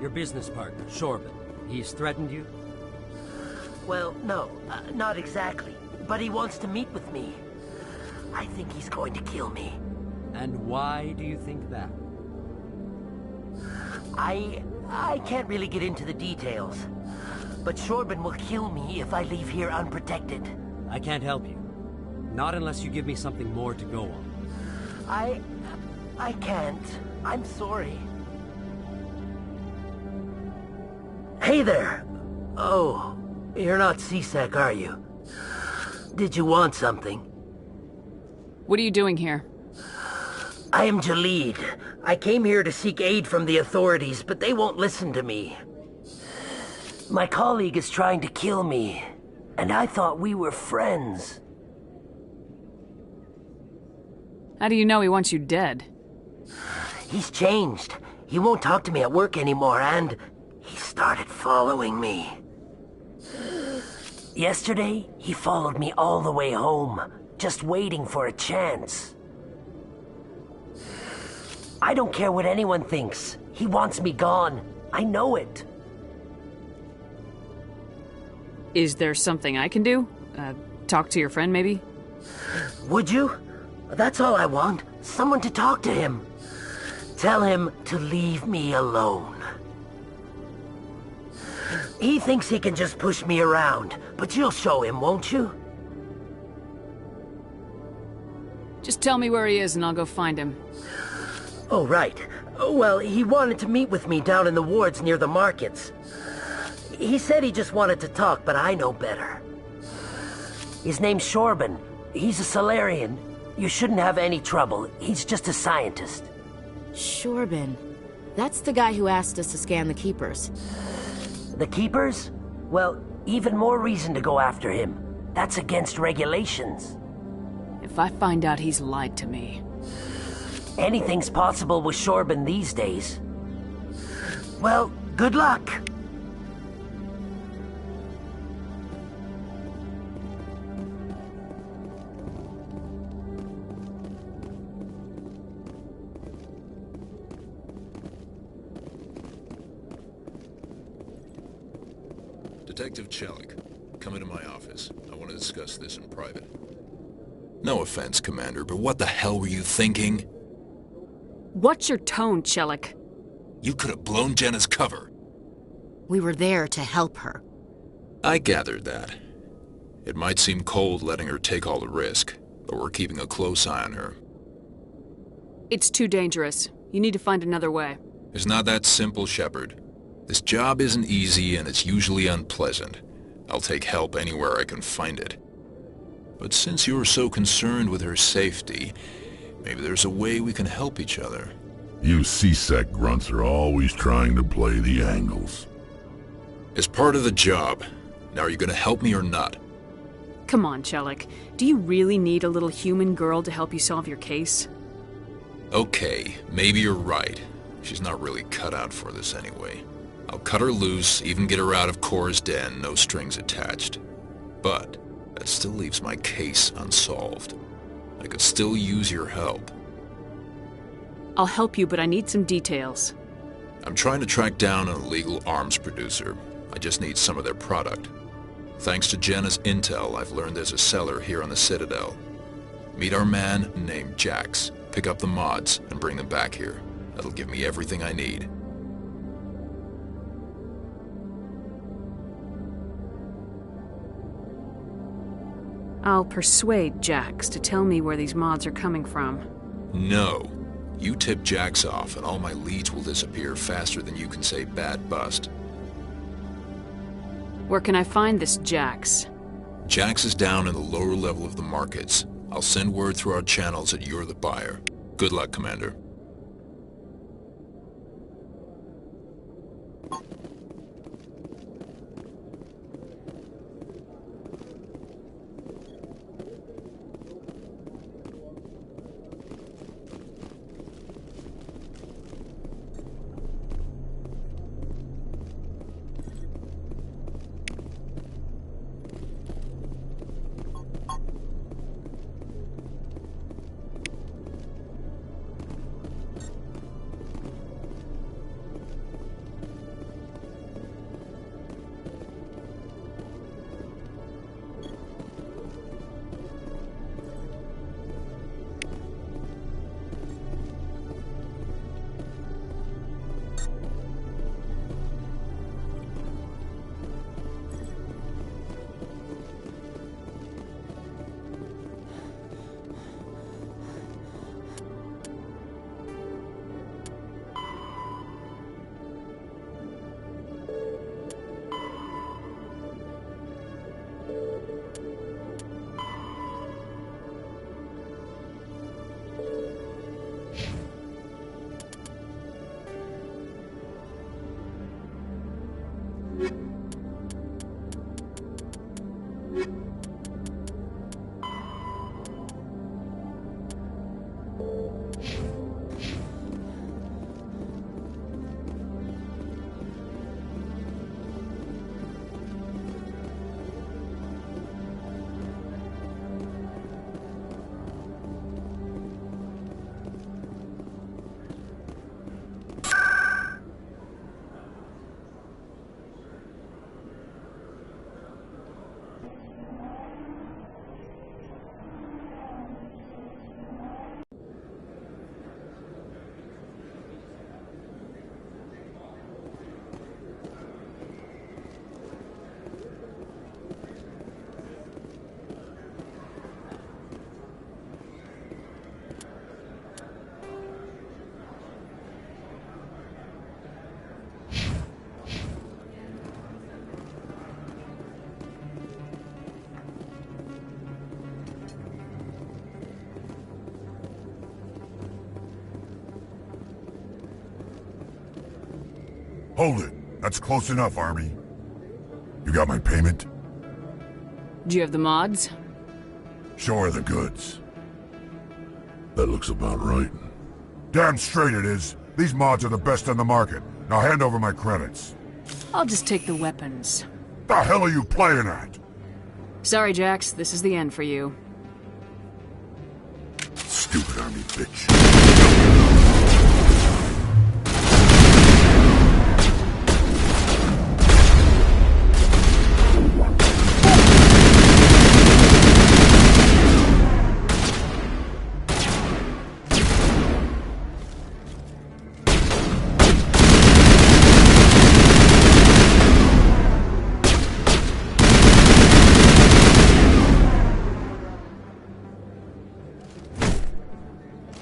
Your business partner, Shorban, he's threatened you? Well, no, not exactly. But he wants to meet with me. I think he's going to kill me. And why do you think that? I can't really get into the details. But Shorban will kill me if I leave here unprotected. I can't help you. Not unless you give me something more to go on. I can't. I'm sorry. Hey there! Oh, you're not CSEC, are you? Did you want something? What are you doing here? I am Jalid. I came here to seek aid from the authorities, but they won't listen to me. My colleague is trying to kill me, and I thought we were friends. How do you know he wants you dead? He's changed. He won't talk to me at work anymore, and he started following me. Yesterday, he followed me all the way home, just waiting for a chance. I don't care what anyone thinks. He wants me gone. I know it. Is there something I can do? Talk to your friend, maybe? Would you? That's all I want. Someone to talk to him. Tell him to leave me alone. He thinks he can just push me around, but you'll show him, won't you? Just tell me where he is and I'll go find him. Oh, right. Well, he wanted to meet with me down in the wards near the markets. He said he just wanted to talk, but I know better. His name's Shorban. He's a Solarian. You shouldn't have any trouble. He's just a scientist. Shorban. That's the guy who asked us to scan the Keepers. The Keepers? Well, even more reason to go after him. That's against regulations. If I find out he's lied to me... Anything's possible with Shorban these days. Well, good luck. Detective Chelik, come into my office. I want to discuss this in private. No offense, Commander, but what the hell were you thinking? What's your tone, Chelik? You could have blown Jenna's cover. We were there to help her. I gathered that. It might seem cold letting her take all the risk, but we're keeping a close eye on her. It's too dangerous. You need to find another way. It's not that simple, Shepard. This job isn't easy and it's usually unpleasant. I'll take help anywhere I can find it. But since you're so concerned with her safety, maybe there's a way we can help each other. You CSEC grunts are always trying to play the angles. It's part of the job. Now are you gonna help me or not? Come on, Chelik. Do you really need a little human girl to help you solve your case? Okay, maybe you're right. She's not really cut out for this anyway. I'll cut her loose, even get her out of Cora's den, no strings attached. But that still leaves my case unsolved. I could still use your help. I'll help you, but I need some details. I'm trying to track down an illegal arms producer. I just need some of their product. Thanks to Jenna's intel, I've learned there's a seller here on the Citadel. Meet our man named Jax, pick up the mods, and bring them back here. That'll give me everything I need. I'll persuade Jax to tell me where these mods are coming from. No. You tip Jax off and all my leads will disappear faster than you can say bad bust. Where can I find this Jax? Jax is down in the lower level of the markets. I'll send word through our channels that you're the buyer. Good luck, Commander. Hold it. That's close enough, Army. You got my payment? Do you have the mods? Show her the goods. That looks about right. Damn straight it is. These mods are the best on the market. Now hand over my credits. I'll just take the weapons. The hell are you playing at? Sorry, Jax. This is the end for you. Stupid Army bitch.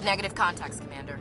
Negative contacts, Commander.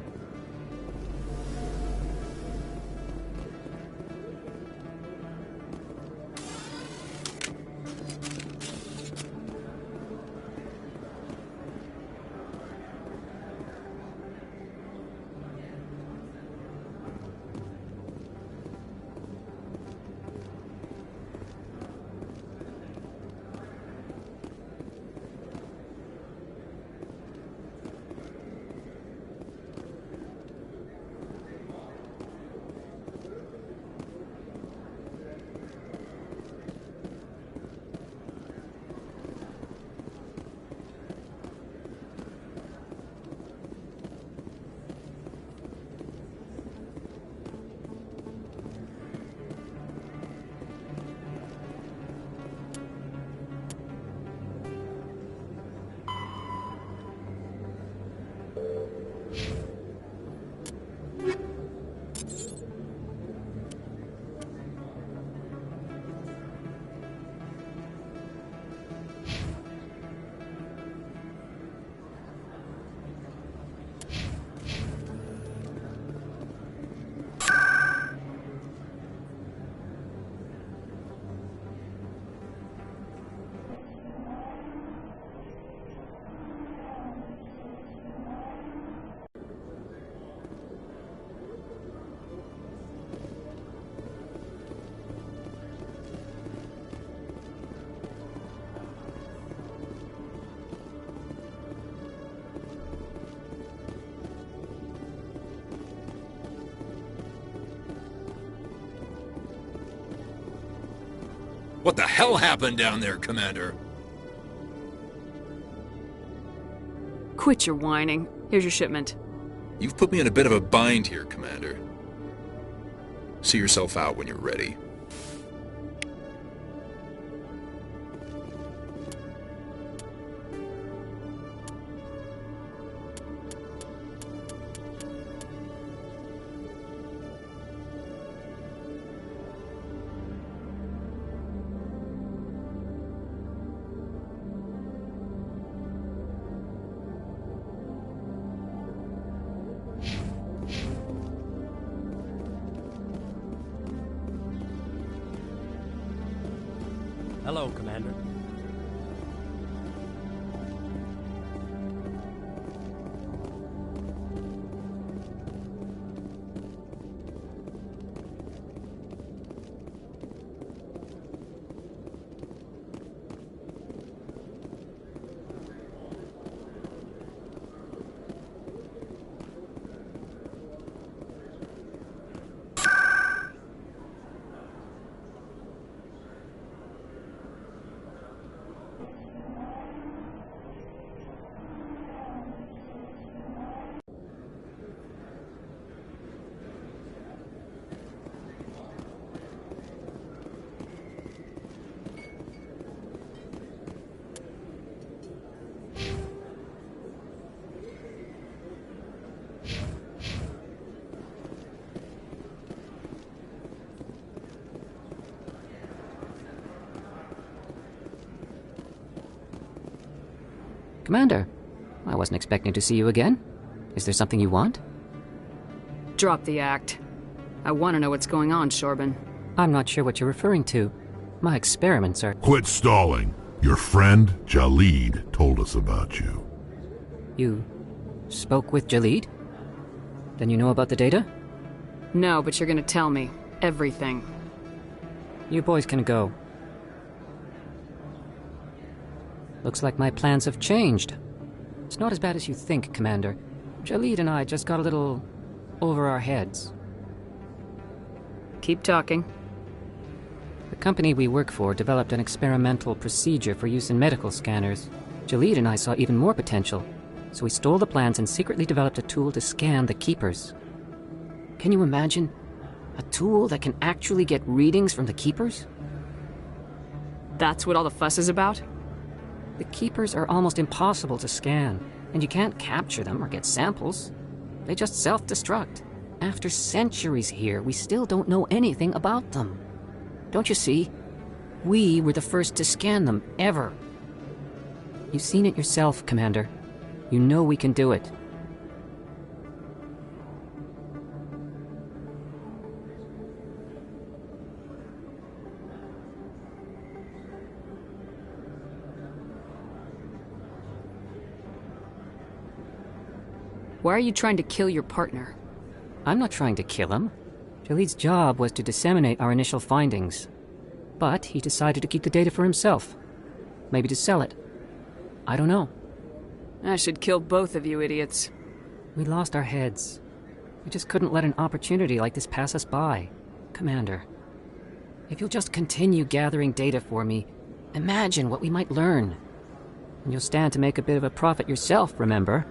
What the hell happened down there, Commander? Quit your whining. Here's your shipment. You've put me in a bit of a bind here, Commander. See yourself out when you're ready. Hello, Commander. Commander, I wasn't expecting to see you again. Is there something you want? Drop the act. I want to know what's going on, Shorbin. I'm not sure what you're referring to. My experiments are... Quit stalling. Your friend, Jalid, told us about you. You spoke with Jalid? Then you know about the data? No, but you're gonna tell me. Everything. You boys can go. Looks like my plans have changed. It's not as bad as you think, Commander. Jalid and I just got a little over our heads. Keep talking. The company we work for developed an experimental procedure for use in medical scanners. Jalid and I saw even more potential, so we stole the plans and secretly developed a tool to scan the Keepers. Can you imagine? A tool that can actually get readings from the Keepers? That's what all the fuss is about? The Keepers are almost impossible to scan, and you can't capture them or get samples. They just self-destruct. After centuries here, we still don't know anything about them. Don't you see? We were the first to scan them, ever. You've seen it yourself, Commander. You know we can do it. Why are you trying to kill your partner? I'm not trying to kill him. Jalid's job was to disseminate our initial findings. But he decided to keep the data for himself. Maybe to sell it. I don't know. I should kill both of you idiots. We lost our heads. We just couldn't let an opportunity like this pass us by. Commander, if you'll just continue gathering data for me, imagine what we might learn. And you'll stand to make a bit of a profit yourself, remember?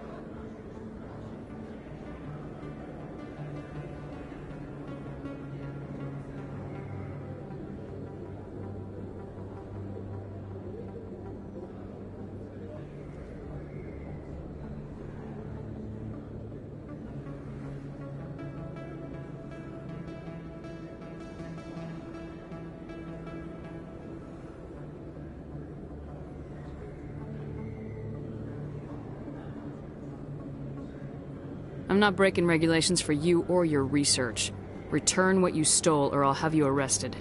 I'm not breaking regulations for you or your research. Return what you stole or I'll have you arrested.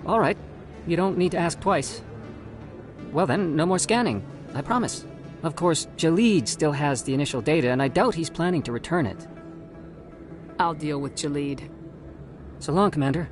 All right. You don't need to ask twice. Well then, no more scanning. I promise. Of course, Jalid still has the initial data, and I doubt he's planning to return it. I'll deal with Jalid. So long, Commander.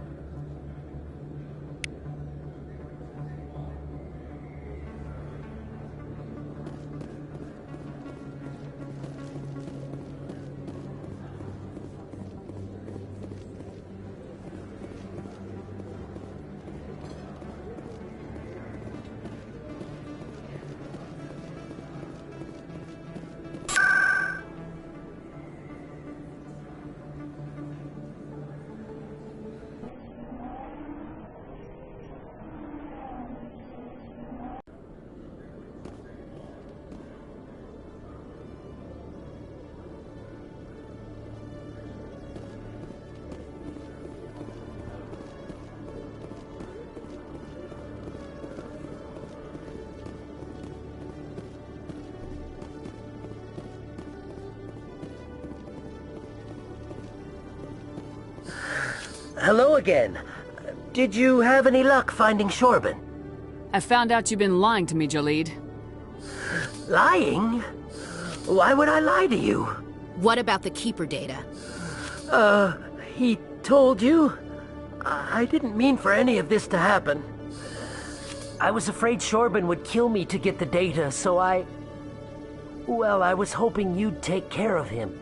Hello again. Did you have any luck finding Shorben? I found out you've been lying to me, Jalid. Lying? Why would I lie to you? What about the Keeper data? He told you? I didn't mean for any of this to happen. I was afraid Shorben would kill me to get the data, so well, I was hoping you'd take care of him.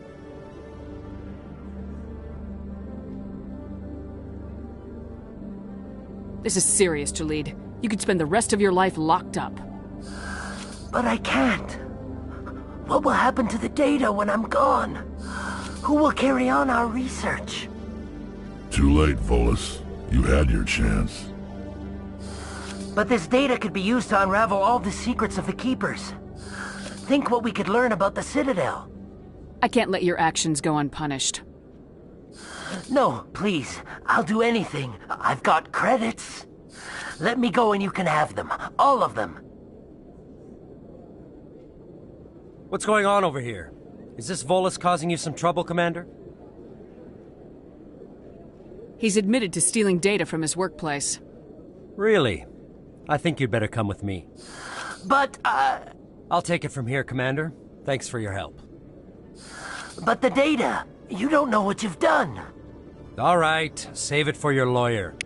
This is serious, Jalid. You could spend the rest of your life locked up. But I can't. What will happen to the data when I'm gone? Who will carry on our research? Too late, Volus. You had your chance. But this data could be used to unravel all the secrets of the Keepers. Think what we could learn about the Citadel. I can't let your actions go unpunished. No, please. I'll do anything. I've got credits. Let me go and you can have them. All of them. What's going on over here? Is this Volus causing you some trouble, Commander? He's admitted to stealing data from his workplace. Really? I think you'd better come with me. But, I'll take it from here, Commander. Thanks for your help. But the data! You don't know what you've done! All right, save it for your lawyer.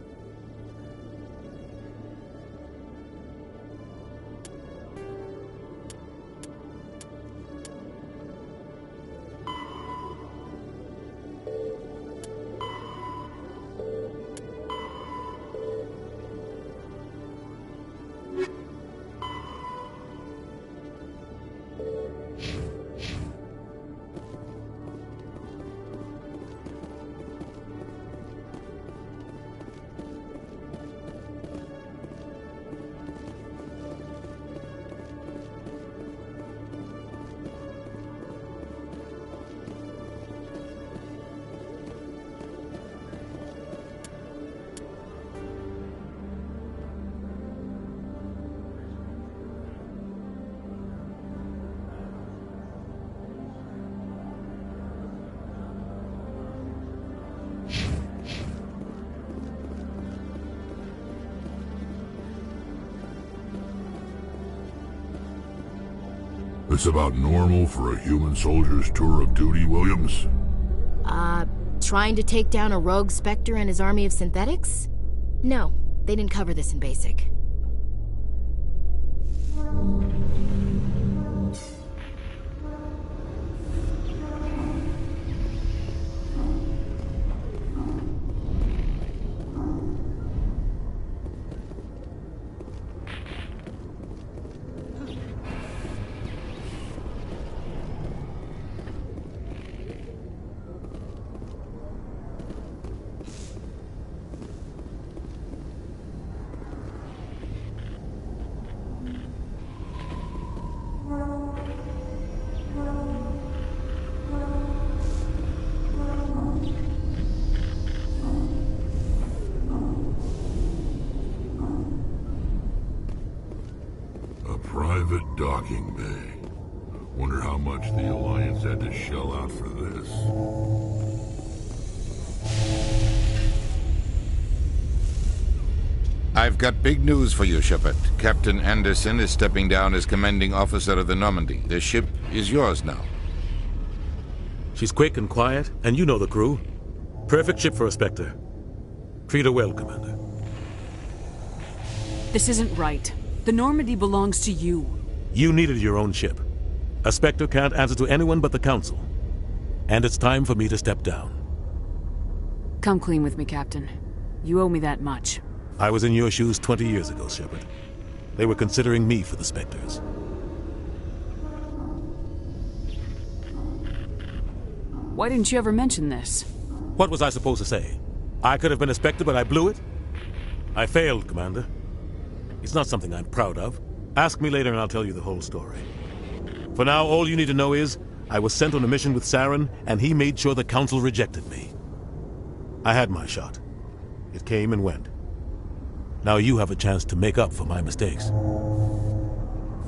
This about normal for a human soldier's tour of duty, Williams? Trying to take down a rogue Spectre and his army of synthetics? No, they didn't cover this in basic. Private docking bay. Wonder how much the Alliance had to shell out for this. I've got big news for you, Shepard. Captain Anderson is stepping down as commanding officer of the Normandy. The ship is yours now. She's quick and quiet, and you know the crew. Perfect ship for a Spectre. Treat her well, Commander. This isn't right. The Normandy belongs to you. You needed your own ship. A Spectre can't answer to anyone but the Council. And it's time for me to step down. Come clean with me, Captain. You owe me that much. I was in your shoes 20 years ago, Shepard. They were considering me for the Spectres. Why didn't you ever mention this? What was I supposed to say? I could have been a Spectre, but I blew it? I failed, Commander. It's not something I'm proud of. Ask me later and I'll tell you the whole story. For now, all you need to know is, I was sent on a mission with Saren, and he made sure the Council rejected me. I had my shot. It came and went. Now you have a chance to make up for my mistakes.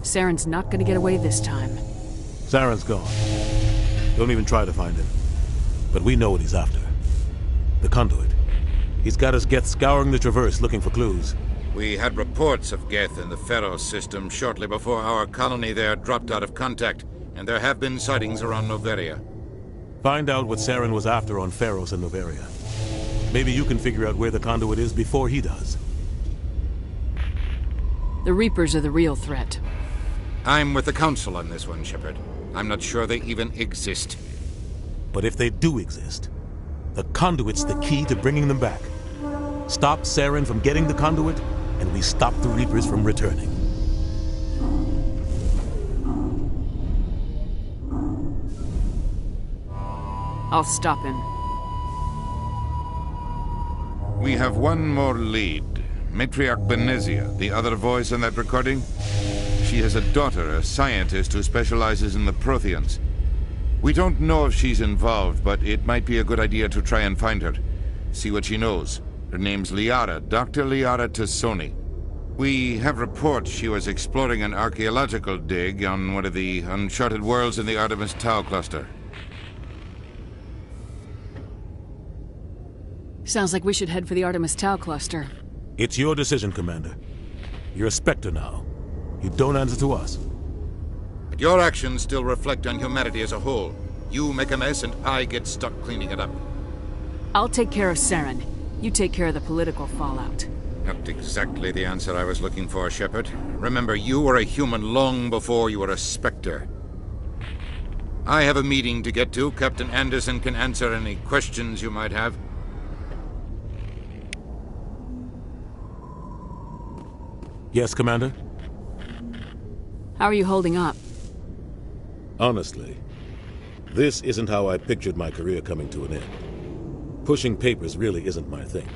Saren's not gonna get away this time. Saren's gone. Don't even try to find him. But we know what he's after. The conduit. He's got us Geth scouring the Traverse looking for clues. We had reports of Geth in the Pharos system shortly before our colony there dropped out of contact, and there have been sightings around Noveria. Find out what Saren was after on Pharos and Noveria. Maybe you can figure out where the conduit is before he does. The Reapers are the real threat. I'm with the Council on this one, Shepard. I'm not sure they even exist. But if they do exist, the conduit's the key to bringing them back. Stop Saren from getting the conduit, and we stop the Reapers from returning. I'll stop him. We have one more lead. Matriarch Benezia, the other voice in that recording. She has a daughter, a scientist who specializes in the Protheans. We don't know if she's involved, but it might be a good idea to try and find her. See what she knows. Her name's Liara, Dr. Liara Tassoni. We have reports she was exploring an archaeological dig on one of the uncharted worlds in the Artemis Tau cluster. Sounds like we should head for the Artemis Tau cluster. It's your decision, Commander. You're a Spectre now. You don't answer to us. But your actions still reflect on humanity as a whole. You make a mess and I get stuck cleaning it up. I'll take care of Saren. You take care of the political fallout. Not exactly the answer I was looking for, Shepard. Remember, you were a human long before you were a Spectre. I have a meeting to get to. Captain Anderson can answer any questions you might have. Yes, Commander? How are you holding up? Honestly, this isn't how I pictured my career coming to an end. Pushing papers really isn't my thing,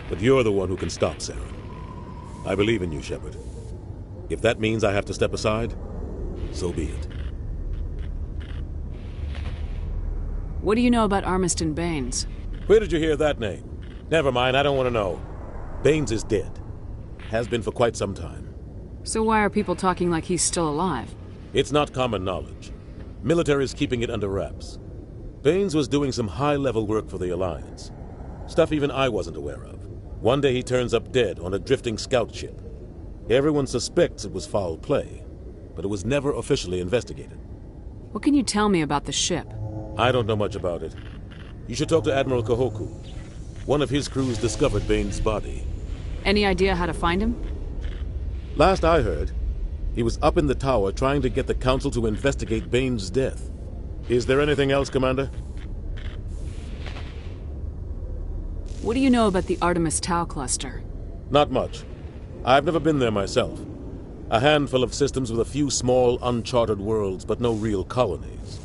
but you're the one who can stop Saren. I believe in you, Shepard. If that means I have to step aside, so be it. What do you know about Armiston Baines? Where did you hear that name? Never mind, I don't want to know. Baines is dead. Has been for quite some time. So why are people talking like he's still alive? It's not common knowledge. Military's keeping it under wraps. Baines was doing some high-level work for the Alliance. Stuff even I wasn't aware of. One day he turns up dead on a drifting scout ship. Everyone suspects it was foul play, but it was never officially investigated. What can you tell me about the ship? I don't know much about it. You should talk to Admiral Kahoku. One of his crews discovered Baines' body. Any idea how to find him? Last I heard, he was up in the tower trying to get the Council to investigate Baines' death. Is there anything else, Commander? What do you know about the Artemis Tau cluster? Not much. I've never been there myself. A handful of systems with a few small, uncharted worlds, but no real colonies.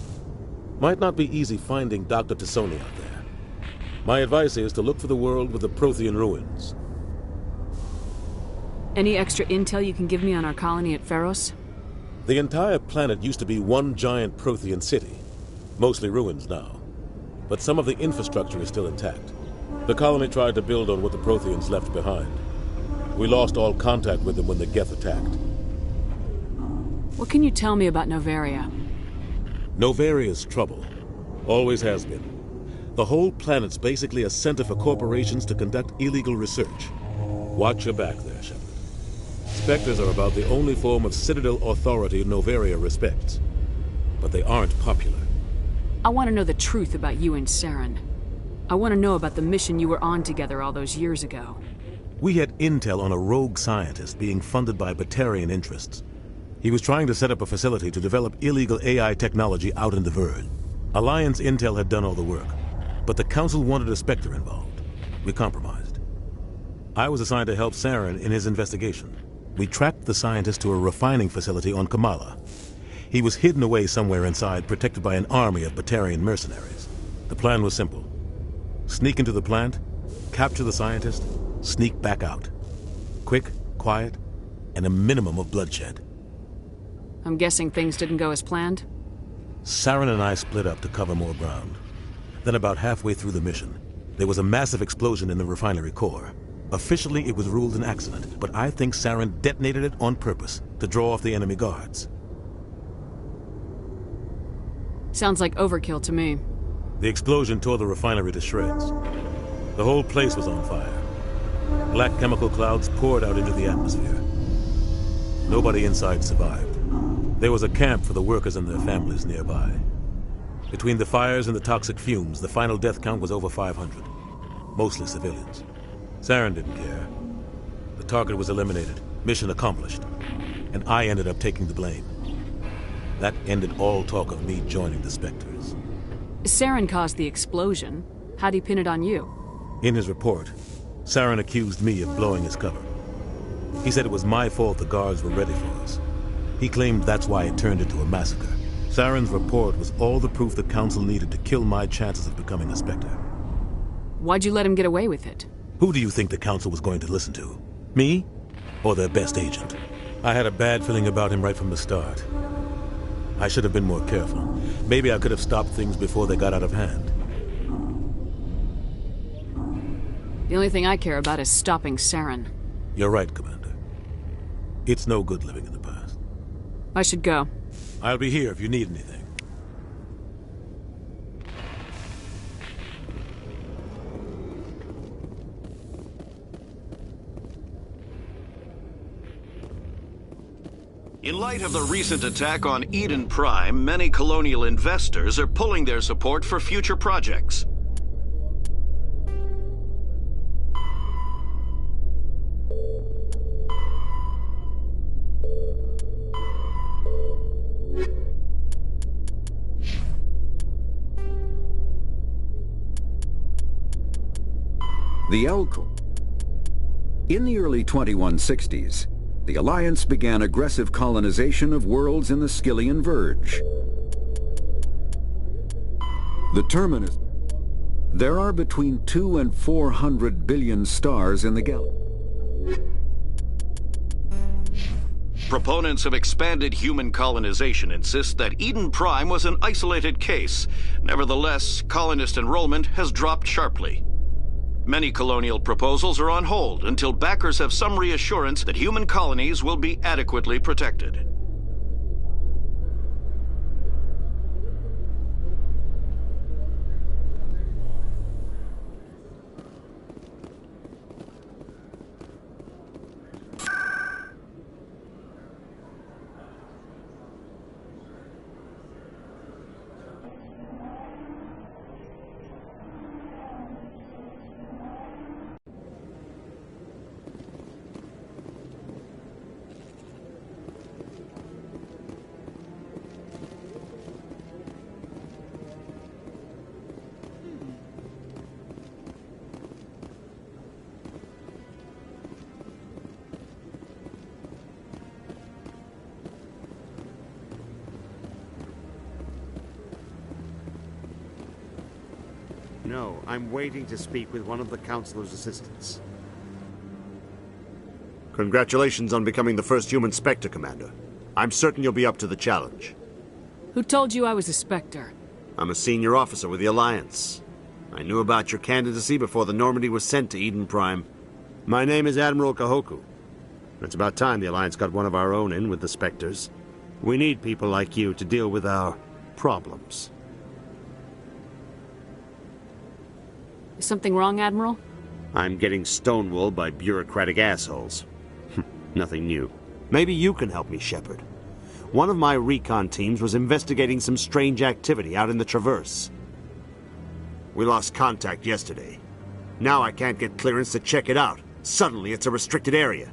Might not be easy finding Dr. Tassoni out there. My advice is to look for the world with the Prothean ruins. Any extra intel you can give me on our colony at Pharos? The entire planet used to be one giant Prothean city. Mostly ruins now. But some of the infrastructure is still intact. The colony tried to build on what the Protheans left behind. We lost all contact with them when the Geth attacked. What can you tell me about Novaria? Novaria's trouble. Always has been. The whole planet's basically a center for corporations to conduct illegal research. Watch your back there, Shepard. Spectres are about the only form of Citadel authority Novaria respects. But they aren't popular. I want to know the truth about you and Saren. I want to know about the mission you were on together all those years ago. We had intel on a rogue scientist being funded by Batarian interests. He was trying to set up a facility to develop illegal AI technology out in the Verge. Alliance intel had done all the work, but the Council wanted a Spectre involved. We compromised. I was assigned to help Saren in his investigation. We tracked the scientist to a refining facility on Kamala. He was hidden away somewhere inside, protected by an army of Batarian mercenaries. The plan was simple. Sneak into the plant, capture the scientist, sneak back out. Quick, quiet, and a minimum of bloodshed. I'm guessing things didn't go as planned? Saren and I split up to cover more ground. Then about halfway through the mission, there was a massive explosion in the refinery core. Officially, it was ruled an accident, but I think Saren detonated it on purpose to draw off the enemy guards. Sounds like overkill to me. The explosion tore the refinery to shreds. The whole place was on fire. Black chemical clouds poured out into the atmosphere. Nobody inside survived. There was a camp for the workers and their families nearby. Between the fires and the toxic fumes, the final death count was over 500. Mostly civilians. Saren didn't care. The target was eliminated, mission accomplished, and I ended up taking the blame. That ended all talk of me joining the Spectres. Saren caused the explosion. How'd he pin it on you? In his report, Saren accused me of blowing his cover. He said it was my fault the guards were ready for us. He claimed that's why it turned into a massacre. Saren's report was all the proof the Council needed to kill my chances of becoming a Spectre. Why'd you let him get away with it? Who do you think the Council was going to listen to? Me? Or their best agent? I had a bad feeling about him right from the start. I should have been more careful. Maybe I could have stopped things before they got out of hand. The only thing I care about is stopping Saren. You're right, Commander. It's no good living in the past. I should go. I'll be here if you need anything. In light of the recent attack on Eden Prime, many colonial investors are pulling their support for future projects. The Elko. In the early 2160s, the Alliance began aggressive colonization of worlds in the Skyllian Verge. The terminus. There are between 200 and 400 billion stars in the galaxy. Proponents of expanded human colonization insist that Eden Prime was an isolated case. Nevertheless, colonist enrollment has dropped sharply. Many colonial proposals are on hold until backers have some reassurance that human colonies will be adequately protected. No, I'm waiting to speak with one of the Councilor's assistants. Congratulations on becoming the first human Spectre, Commander. I'm certain you'll be up to the challenge. Who told you I was a Spectre? I'm a senior officer with the Alliance. I knew about your candidacy before the Normandy was sent to Eden Prime. My name is Admiral Kahoku. It's about time the Alliance got one of our own in with the Spectres. We need people like you to deal with our problems. Is something wrong, Admiral? I'm getting stonewalled by bureaucratic assholes. Nothing new. Maybe you can help me, Shepard. One of my recon teams was investigating some strange activity out in the Traverse. We lost contact yesterday. Now I can't get clearance to check it out. Suddenly it's a restricted area.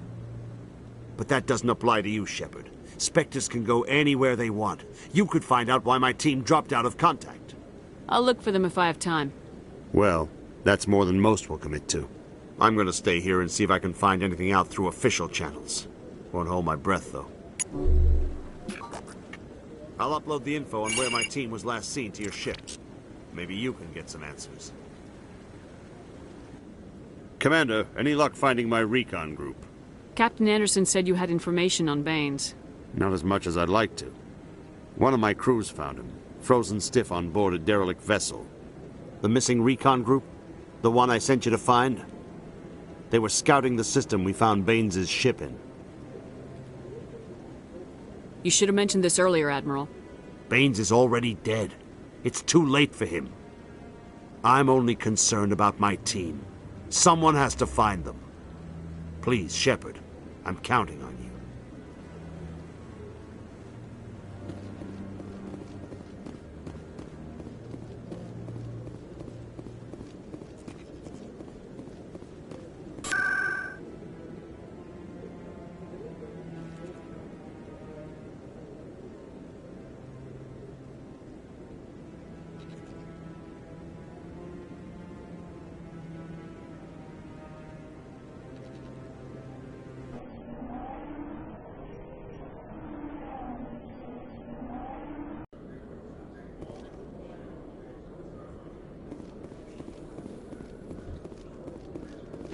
But that doesn't apply to you, Shepard. Spectres can go anywhere they want. You could find out why my team dropped out of contact. I'll look for them if I have time. Well, that's more than most will commit to. I'm going to stay here and see if I can find anything out through official channels. Won't hold my breath, though. I'll upload the info on where my team was last seen to your ship. Maybe you can get some answers. Commander, any luck finding my recon group? Captain Anderson said you had information on Baines. Not as much as I'd like to. One of my crews found him, frozen stiff on board a derelict vessel. The missing recon group? The one I sent you to find? They were scouting the system we found Baines' ship in. You should have mentioned this earlier, Admiral. Baines is already dead. It's too late for him. I'm only concerned about my team. Someone has to find them. Please, Shepard, I'm counting on you.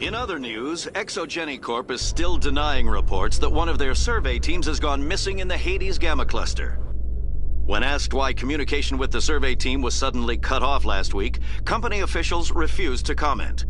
In other news, Exogeny Corp is still denying reports that one of their survey teams has gone missing in the Hades Gamma Cluster. When asked why communication with the survey team was suddenly cut off last week, company officials refused to comment.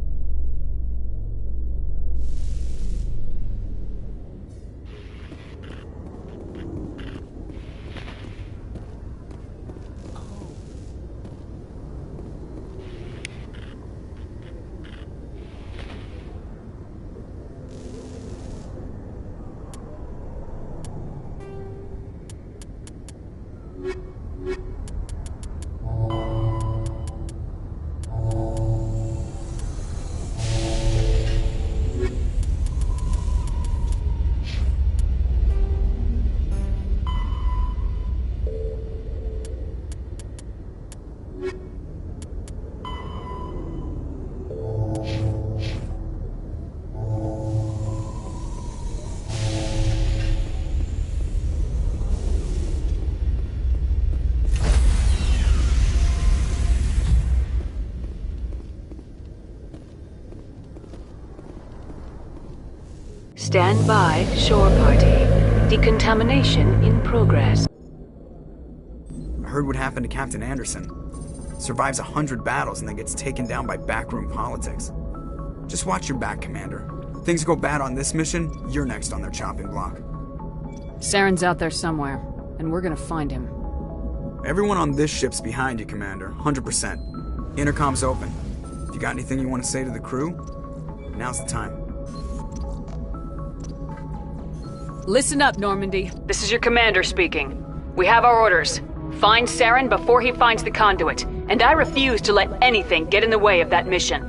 Stand by, shore party. Decontamination in progress. I heard what happened to Captain Anderson. Survives 100 battles and then gets taken down by backroom politics. Just watch your back, Commander. Things go bad on this mission, you're next on their chopping block. Saren's out there somewhere, and we're gonna find him. Everyone on this ship's behind you, Commander. 100%. Intercom's open. If you got anything you want to say to the crew, now's the time. Listen up, Normandy. This is your commander speaking. We have our orders. Find Saren before he finds the conduit, and I refuse to let anything get in the way of that mission.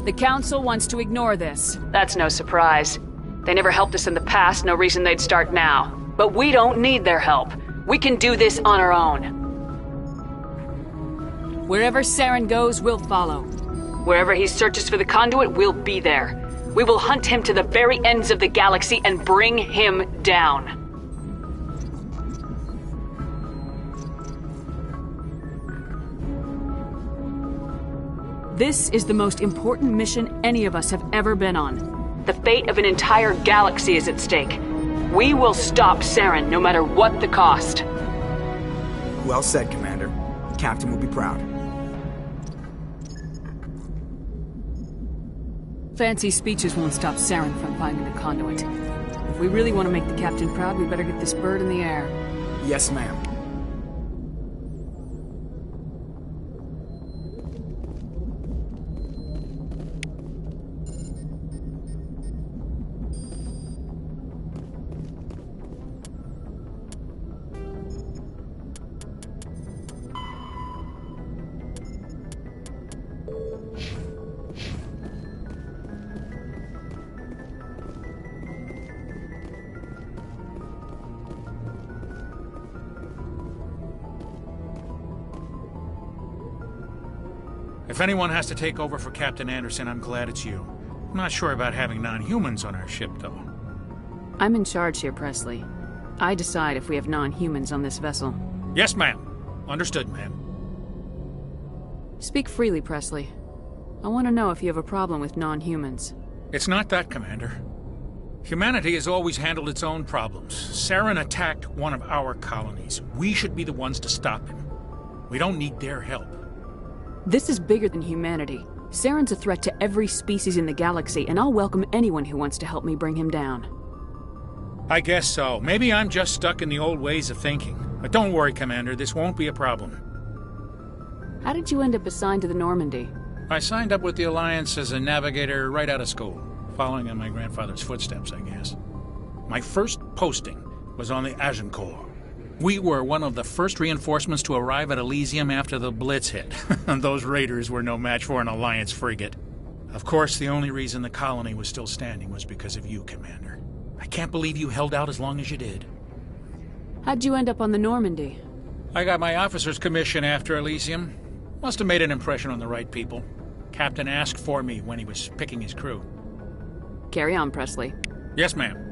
The Council wants to ignore this. That's no surprise. They never helped us in the past, no reason they'd start now. But we don't need their help. We can do this on our own. Wherever Saren goes, we'll follow. Wherever he searches for the conduit, we'll be there. We will hunt him to the very ends of the galaxy and bring him down. This is the most important mission any of us have ever been on. The fate of an entire galaxy is at stake. We will stop Saren no matter what the cost. Well said, Commander. The Captain will be proud. Fancy speeches won't stop Saren from finding the conduit. If we really want to make the Captain proud, we better get this bird in the air. Yes, ma'am. If anyone has to take over for Captain Anderson, I'm glad it's you. I'm not sure about having non-humans on our ship, though. I'm in charge here, Presley. I decide if we have non-humans on this vessel. Yes, ma'am. Understood, ma'am. Speak freely, Presley. I want to know if you have a problem with non-humans. It's not that, Commander. Humanity has always handled its own problems. Saren attacked one of our colonies. We should be the ones to stop him. We don't need their help. This is bigger than humanity. Saren's a threat to every species in the galaxy, and I'll welcome anyone who wants to help me bring him down. I guess so. Maybe I'm just stuck in the old ways of thinking. But don't worry, Commander, this won't be a problem. How did you end up assigned to the Normandy? I signed up with the Alliance as a navigator right out of school, following in my grandfather's footsteps, I guess. My first posting was on the Agincourt. We were one of the first reinforcements to arrive at Elysium after the Blitz hit. Those raiders were no match for an Alliance frigate. Of course, the only reason the colony was still standing was because of you, Commander. I can't believe you held out as long as you did. How'd you end up on the Normandy? I got my officer's commission after Elysium. Must have made an impression on the right people. Captain asked for me when he was picking his crew. Carry on, Presley. Yes, ma'am.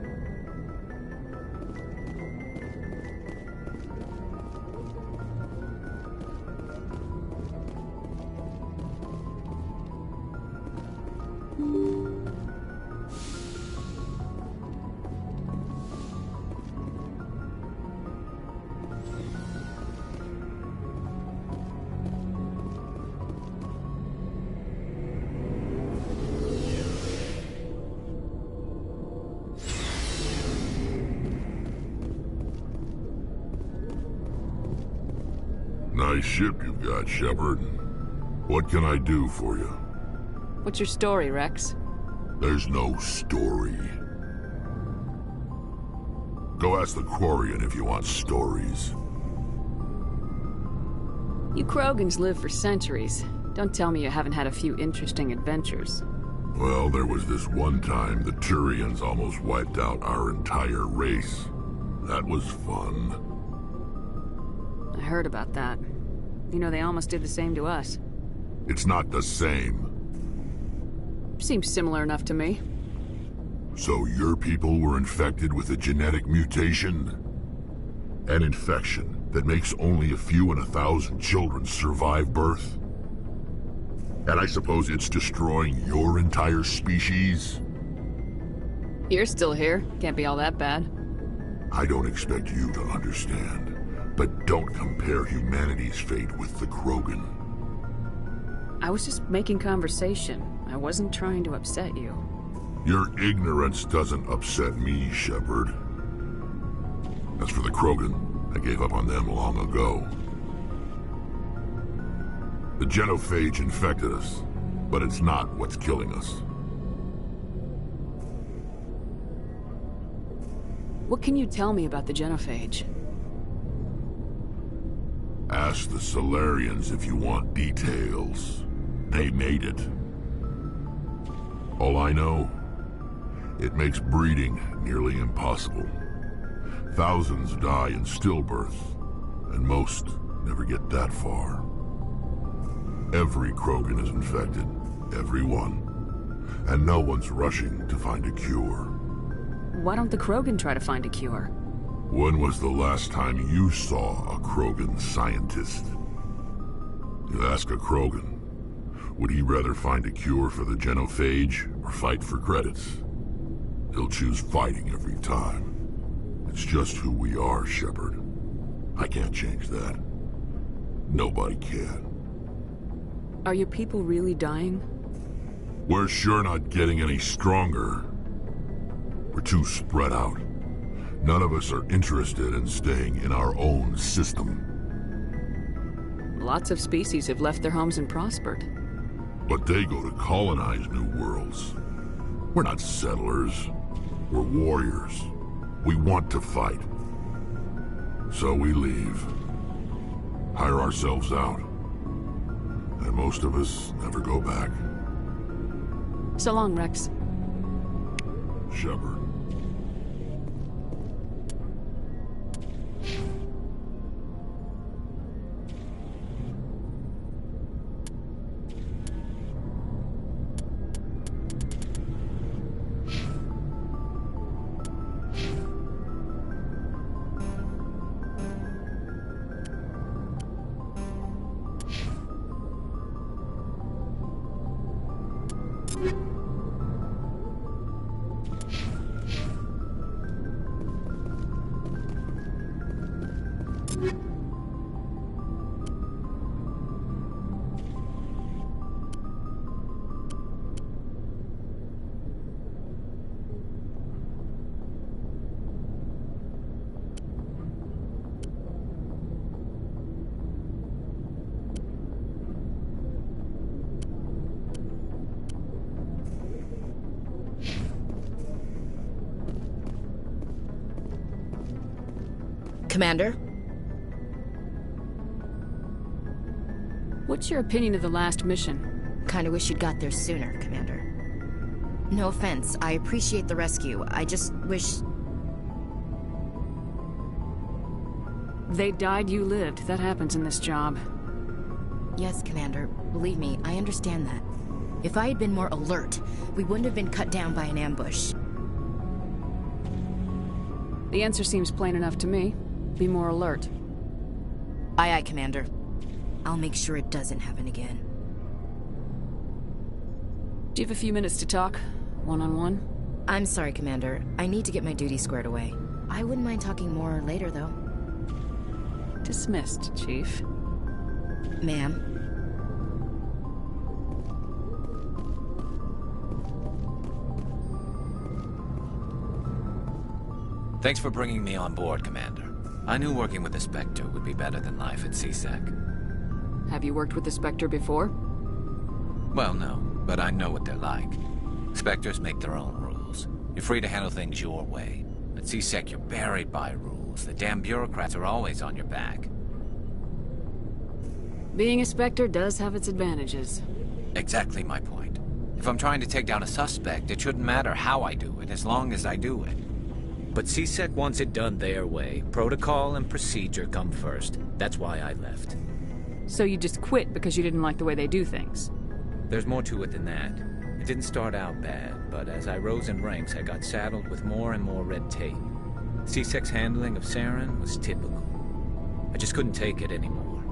Nice ship you've got, Shepard. What can I do for you? What's your story, Rex? There's no story. Go ask the Quarian if you want stories. You Krogans live for centuries. Don't tell me you haven't had a few interesting adventures. Well, there was this one time the Turians almost wiped out our entire race. That was fun. I heard about that. You know, they almost did the same to us. It's not the same. Seems similar enough to me. So your people were infected with a genetic mutation? An infection that makes only a few in 1,000 children survive birth? And I suppose it's destroying your entire species? You're still here. Can't be all that bad. I don't expect you to understand, but don't compare humanity's fate with the Krogan. I was just making conversation. I wasn't trying to upset you. Your ignorance doesn't upset me, Shepard. As for the Krogan, I gave up on them long ago. The genophage infected us, but it's not what's killing us. What can you tell me about the genophage? Ask the Solarians if you want details. They made it. All I know, it makes breeding nearly impossible. Thousands die in stillbirth, and most never get that far. Every Krogan is infected, every one, and no one's rushing to find a cure. Why don't the Krogan try to find a cure? When was the last time you saw a Krogan scientist? You ask a Krogan, would he rather find a cure for the genophage or fight for credits? He'll choose fighting every time. It's just who we are, Shepard. I can't change that. Nobody can. Are your people really dying? We're sure not getting any stronger. We're too spread out. None of us are interested in staying in our own system. Lots of species have left their homes and prospered. But they go to colonize new worlds. We're not settlers. We're warriors. We want to fight. So we leave. Hire ourselves out. And most of us never go back. So long, Rex. Shepard. Commander? What's your opinion of the last mission? Kinda wish you'd got there sooner, Commander. No offense, I appreciate the rescue. I just wish... They died, you lived. That happens in this job. Yes, Commander. Believe me, I understand that. If I had been more alert, we wouldn't have been cut down by an ambush. The answer seems plain enough to me. Be more alert. Aye, aye, Commander. I'll make sure it doesn't happen again. Do you have a few minutes to talk? One-on-one? I'm sorry, Commander. I need to get my duty squared away. I wouldn't mind talking more later, though. Dismissed, Chief. Ma'am. Thanks for bringing me on board, Commander. I knew working with the Spectre would be better than life at CSEC. Have you worked with the Spectre before? Well, no, but I know what they're like. Spectres make their own rules. You're free to handle things your way. At CSEC, you're buried by rules. The damn bureaucrats are always on your back. Being a Spectre does have its advantages. Exactly my point. If I'm trying to take down a suspect, it shouldn't matter how I do it, as long as I do it. But CSEC wants it done their way. Protocol and procedure come first. That's why I left. So you just quit because you didn't like the way they do things? There's more to it than that. It didn't start out bad, but as I rose in ranks, I got saddled with more and more red tape. CSEC's handling of Saren was typical. I just couldn't take it anymore.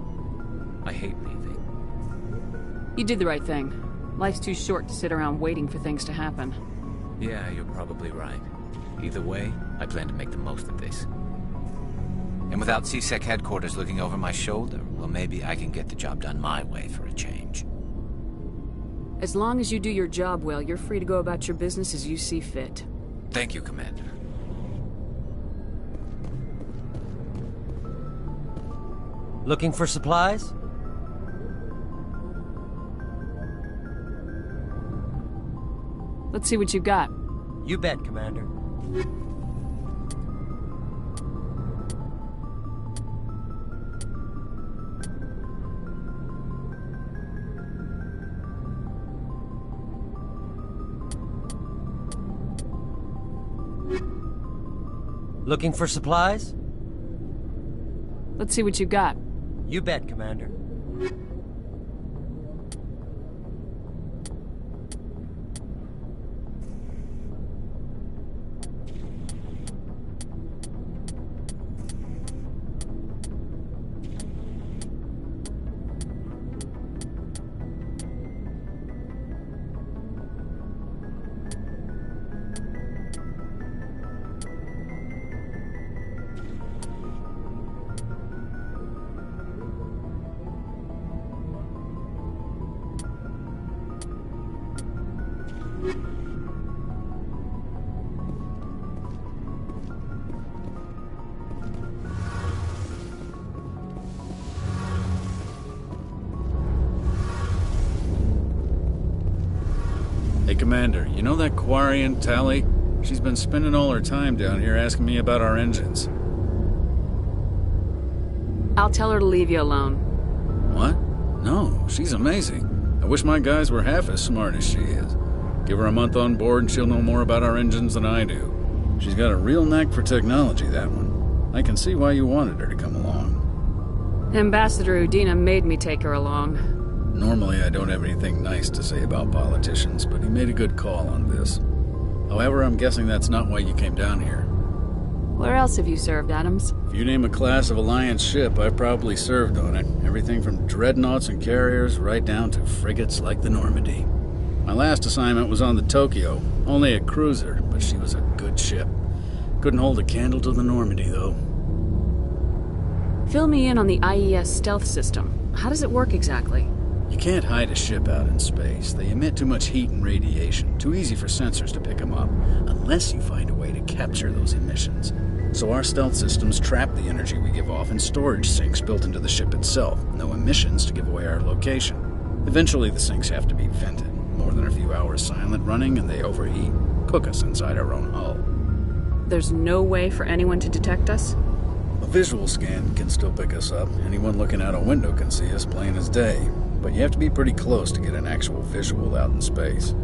I hate leaving. You did the right thing. Life's too short to sit around waiting for things to happen. Yeah, you're probably right. Either way, I plan to make the most of this. And without CSEC headquarters looking over my shoulder, well, maybe I can get the job done my way for a change. As long as you do your job well, you're free to go about your business as you see fit. Thank you, Commander. Looking for supplies? Let's see what you got. You bet, Commander. Looking for supplies? Let's see what you got. You bet, Commander. Hey, Commander, you know that Quarian, Tally? She's been spending all her time down here asking me about our engines. I'll tell her to leave you alone. What? No, she's amazing. I wish my guys were half as smart as she is. Give her a month on board and she'll know more about our engines than I do. She's got a real knack for technology, that one. I can see why you wanted her to come along. Ambassador Udina made me take her along. Normally, I don't have anything nice to say about politicians, but he made a good call on this. However, I'm guessing that's not why you came down here. Where else have you served, Adams? If you name a class of Alliance ship, I've probably served on it. Everything from dreadnoughts and carriers right down to frigates like the Normandy. My last assignment was on the Tokyo, only a cruiser, but she was a good ship. Couldn't hold a candle to the Normandy, though. Fill me in on the IES stealth system. How does it work exactly? You can't hide a ship out in space. They emit too much heat and radiation. Too easy for sensors to pick them up, unless you find a way to capture those emissions. So our stealth systems trap the energy we give off in storage sinks built into the ship itself. No emissions to give away our location. Eventually the sinks have to be vented. More than a few hours silent running and they overheat. Cook us inside our own hull. There's no way for anyone to detect us? A visual scan can still pick us up. Anyone looking out a window can see us plain as day. But you have to be pretty close to get an actual visual out in space.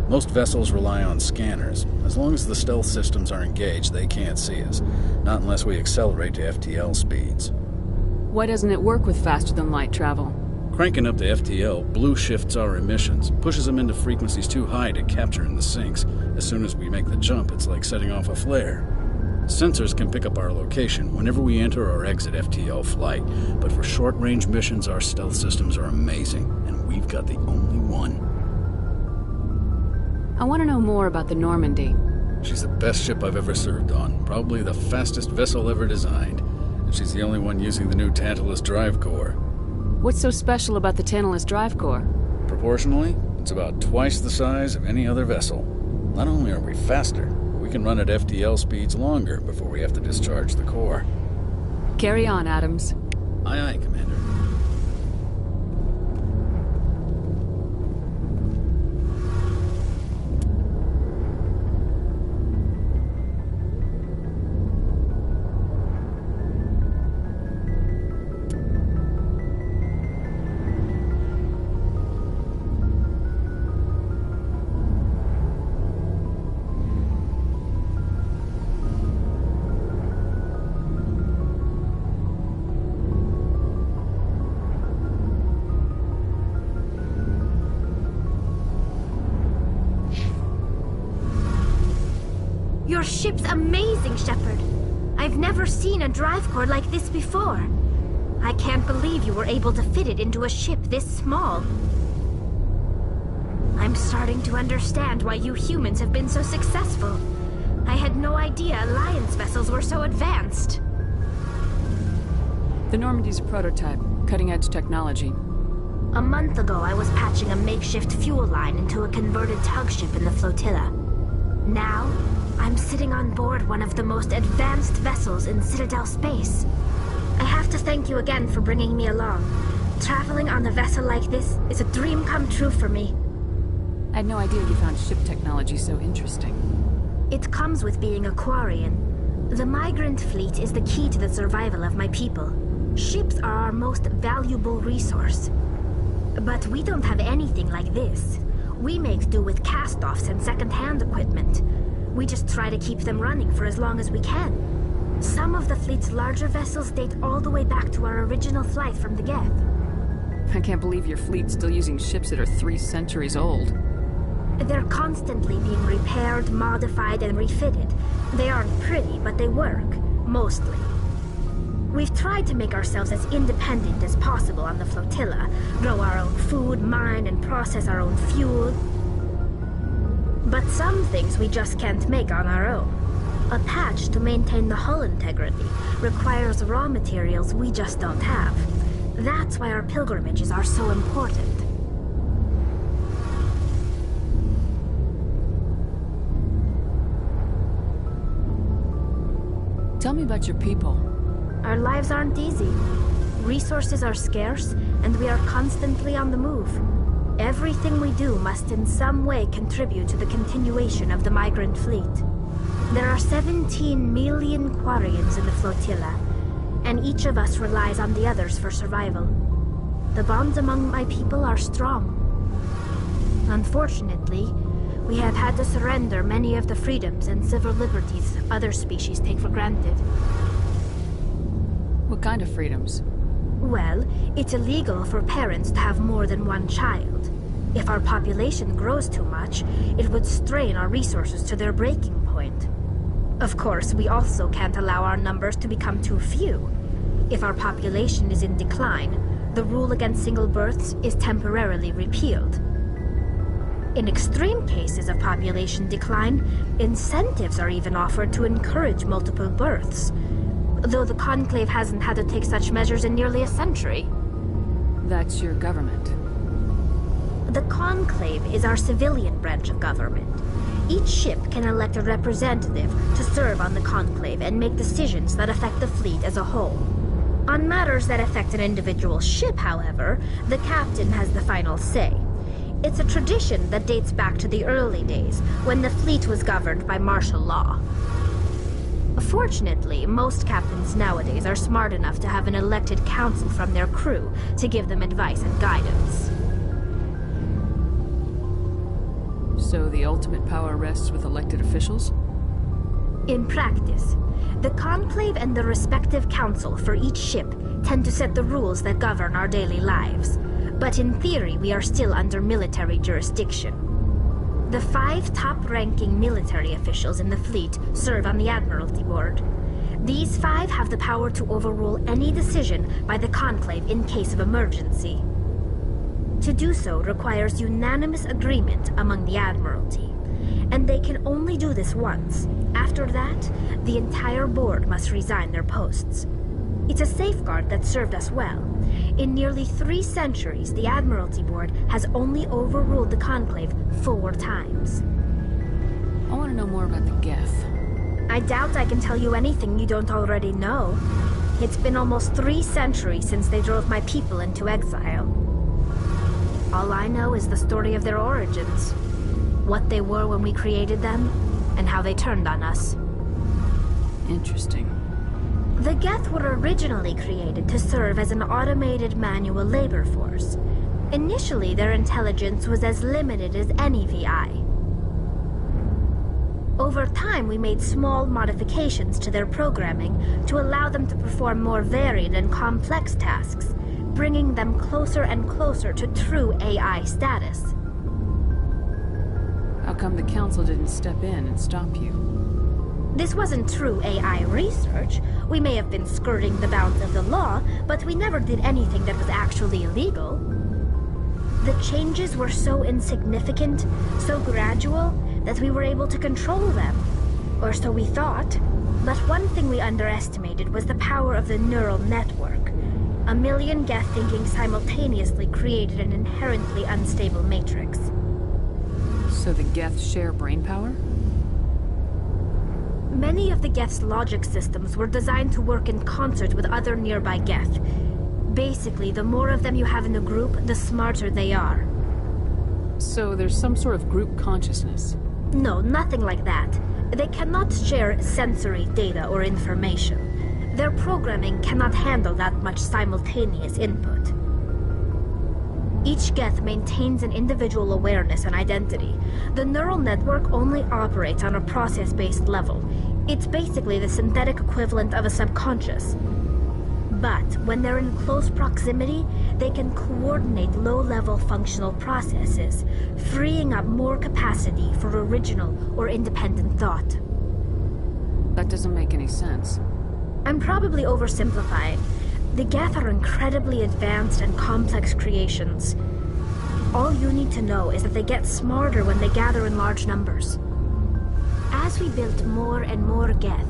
Most vessels rely on scanners. As long as the stealth systems are engaged, they can't see us. Not unless we accelerate to FTL speeds. Why doesn't it work with faster-than-light travel? Cranking up to FTL blue shifts our emissions, pushes them into frequencies too high to capture in the sinks. As soon as we make the jump, it's like setting off a flare. Sensors can pick up our location whenever we enter or exit FTL flight, but for short-range missions, our stealth systems are amazing, and we've got the only one. I want to know more about the Normandy. She's the best ship I've ever served on, probably the fastest vessel ever designed, and she's the only one using the new Tantalus drive core. What's so special about the Tantalus drive core? Proportionally, it's about twice the size of any other vessel. Not only are we faster, we can run at FTL speeds longer before we have to discharge the core. Carry on, Adams. Aye, aye, Commander. Your ship's amazing, Shepard. I've never seen a drive core like this before. I can't believe you were able to fit it into a ship this small. I'm starting to understand why you humans have been so successful. I had no idea Alliance vessels were so advanced. The Normandy's a prototype, cutting-edge technology. A month ago, I was patching a makeshift fuel line into a converted tug ship in the flotilla. Now, I'm sitting on board one of the most advanced vessels in Citadel space. I have to thank you again for bringing me along. Traveling on a vessel like this is a dream come true for me. I had no idea you found ship technology so interesting. It comes with being a Quarian. The migrant fleet is the key to the survival of my people. Ships are our most valuable resource. But we don't have anything like this. We make do with cast-offs and second-hand equipment. We just try to keep them running for as long as we can. Some of the fleet's larger vessels date all the way back to our original flight from the Geth. I can't believe your fleet's still using ships that are 3 centuries old. They're constantly being repaired, modified, and refitted. They aren't pretty, but they work. Mostly. We've tried to make ourselves as independent as possible on the flotilla, grow our own food, mine, and process our own fuel. But some things we just can't make on our own. A patch to maintain the hull integrity requires raw materials we just don't have. That's why our pilgrimages are so important. Tell me about your people. Our lives aren't easy. Resources are scarce, and we are constantly on the move. Everything we do must in some way contribute to the continuation of the migrant fleet. There are 17 million Quarians in the flotilla, and each of us relies on the others for survival. The bonds among my people are strong. Unfortunately, we have had to surrender many of the freedoms and civil liberties other species take for granted. What kind of freedoms? Well, it's illegal for parents to have more than one child. If our population grows too much, it would strain our resources to their breaking point. Of course, we also can't allow our numbers to become too few. If our population is in decline, the rule against single births is temporarily repealed. In extreme cases of population decline, incentives are even offered to encourage multiple births, though the Conclave hasn't had to take such measures in nearly a century. That's your government. The Conclave is our civilian branch of government. Each ship can elect a representative to serve on the Conclave and make decisions that affect the fleet as a whole. On matters that affect an individual ship, however, the captain has the final say. It's a tradition that dates back to the early days, when the fleet was governed by martial law. Fortunately, most captains nowadays are smart enough to have an elected council from their crew to give them advice and guidance. So the ultimate power rests with elected officials? In practice, the Conclave and the respective council for each ship tend to set the rules that govern our daily lives. But in theory, we are still under military jurisdiction. The 5 top-ranking military officials in the fleet serve on the Admiralty Board. These 5 have the power to overrule any decision by the Conclave in case of emergency. To do so requires unanimous agreement among the Admiralty, and they can only do this once. After that, the entire board must resign their posts. It's a safeguard that served us well. In nearly 3 centuries, the Admiralty Board has only overruled the Conclave 4 times. I want to know more about the Geth. I doubt I can tell you anything you don't already know. It's been almost 3 centuries since they drove my people into exile. All I know is the story of their origins. What they were when we created them, and how they turned on us. Interesting. The Geth were originally created to serve as an automated manual labor force. Initially, their intelligence was as limited as any VI. Over time, we made small modifications to their programming to allow them to perform more varied and complex tasks, bringing them closer and closer to true AI status. How come the Council didn't step in and stop you? This wasn't true AI research. We may have been skirting the bounds of the law, but we never did anything that was actually illegal. The changes were so insignificant, so gradual, that we were able to control them. Or so we thought. But one thing we underestimated was the power of the neural network. A million Geth thinking simultaneously created an inherently unstable matrix. So the Geth share brain power? Many of the Geth's logic systems were designed to work in concert with other nearby Geth. Basically, the more of them you have in the group, the smarter they are. So there's some sort of group consciousness? No, nothing like that. They cannot share sensory data or information. Their programming cannot handle that much simultaneous input. Each Geth maintains an individual awareness and identity. The neural network only operates on a process-based level. It's basically the synthetic equivalent of a subconscious. But when they're in close proximity, they can coordinate low-level functional processes, freeing up more capacity for original or independent thought. That doesn't make any sense. I'm probably oversimplifying. The Geth are incredibly advanced and complex creations. All you need to know is that they get smarter when they gather in large numbers. As we built more and more Geth,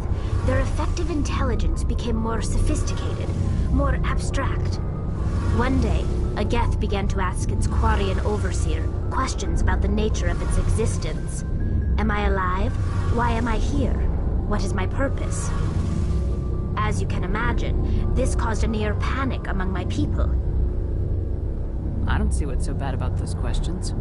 their effective intelligence became more sophisticated, more abstract. One day, a Geth began to ask its Quarian overseer questions about the nature of its existence. Am I alive? Why am I here? What is my purpose? As you can imagine, this caused a near panic among my people. I don't see what's so bad about those questions.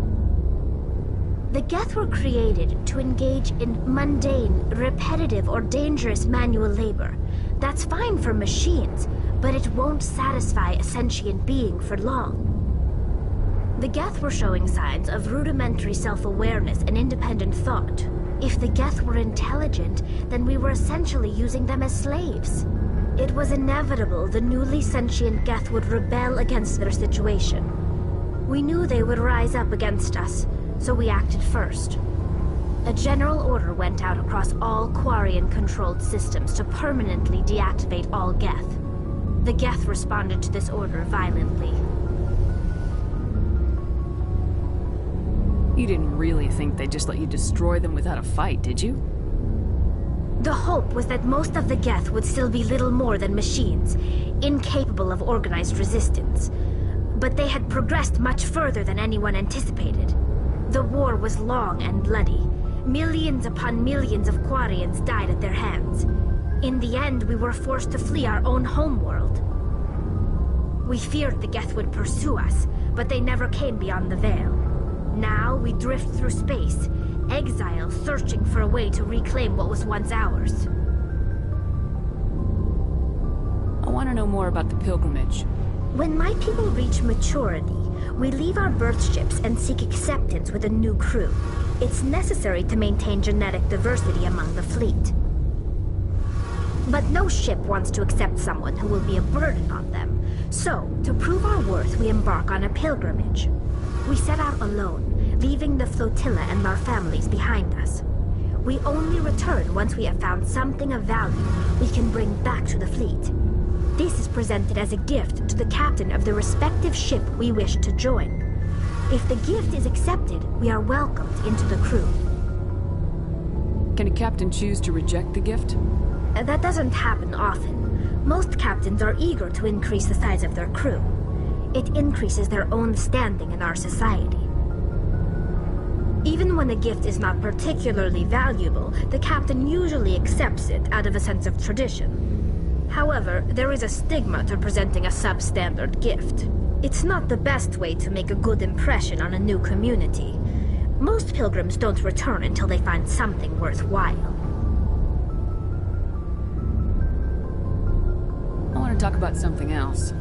The Geth were created to engage in mundane, repetitive, or dangerous manual labor. That's fine for machines, but it won't satisfy a sentient being for long. The Geth were showing signs of rudimentary self-awareness and independent thought. If the Geth were intelligent, then we were essentially using them as slaves. It was inevitable the newly sentient Geth would rebel against their situation. We knew they would rise up against us, so we acted first. A general order went out across all Quarian-controlled systems to permanently deactivate all Geth. The Geth responded to this order violently. You didn't really think they'd just let you destroy them without a fight, did you? The hope was that most of the Geth would still be little more than machines, incapable of organized resistance. But they had progressed much further than anyone anticipated. The war was long and bloody. Millions upon millions of Quarians died at their hands. In the end, we were forced to flee our own homeworld. We feared the Geth would pursue us, but they never came beyond the Veil. Now we drift through space, exile searching for a way to reclaim what was once ours. I want to know more about the pilgrimage. When my people reach maturity, we leave our birth ships and seek acceptance with a new crew. It's necessary to maintain genetic diversity among the fleet. But no ship wants to accept someone who will be a burden on them. So, to prove our worth, we embark on a pilgrimage. We set out alone, leaving the flotilla and our families behind us. We only return once we have found something of value we can bring back to the fleet. This is presented as a gift to the captain of the respective ship we wish to join. If the gift is accepted, we are welcomed into the crew. Can a captain choose to reject the gift? That doesn't happen often. Most captains are eager to increase the size of their crew. It increases their own standing in our society. Even when a gift is not particularly valuable, the captain usually accepts it out of a sense of tradition. However, there is a stigma to presenting a substandard gift. It's not the best way to make a good impression on a new community. Most pilgrims don't return until they find something worthwhile. I want to talk about something else.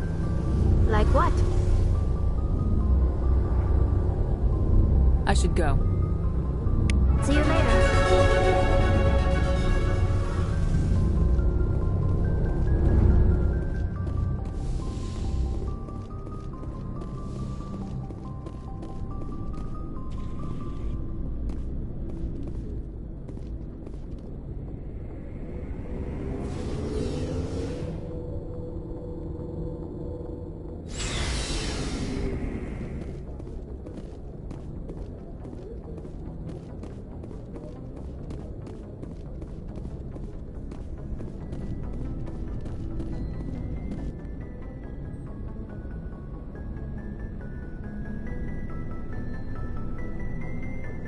Like what? I should go. See you later.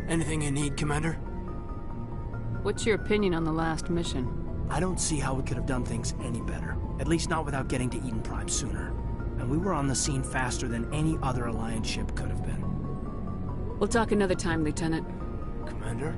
Anything you need, Commander? What's your opinion on the last mission? I don't see how we could have done things any better. At least not without getting to Eden Prime sooner. And we were on the scene faster than any other Alliance ship could have been. We'll talk another time, Lieutenant. Commander?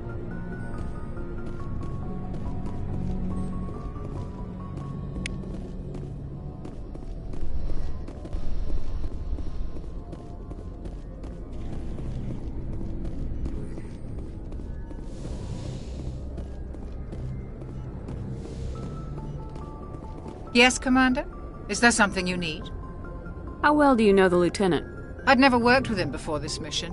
Yes, Commander? Is there something you need? How well do you know the Lieutenant? I'd never worked with him before this mission.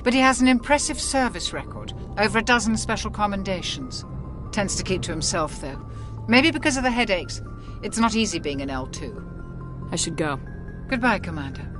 But he has an impressive service record, over a dozen special commendations. Tends to keep to himself, though. Maybe because of the headaches. It's not easy being an L2. I should go. Goodbye, Commander.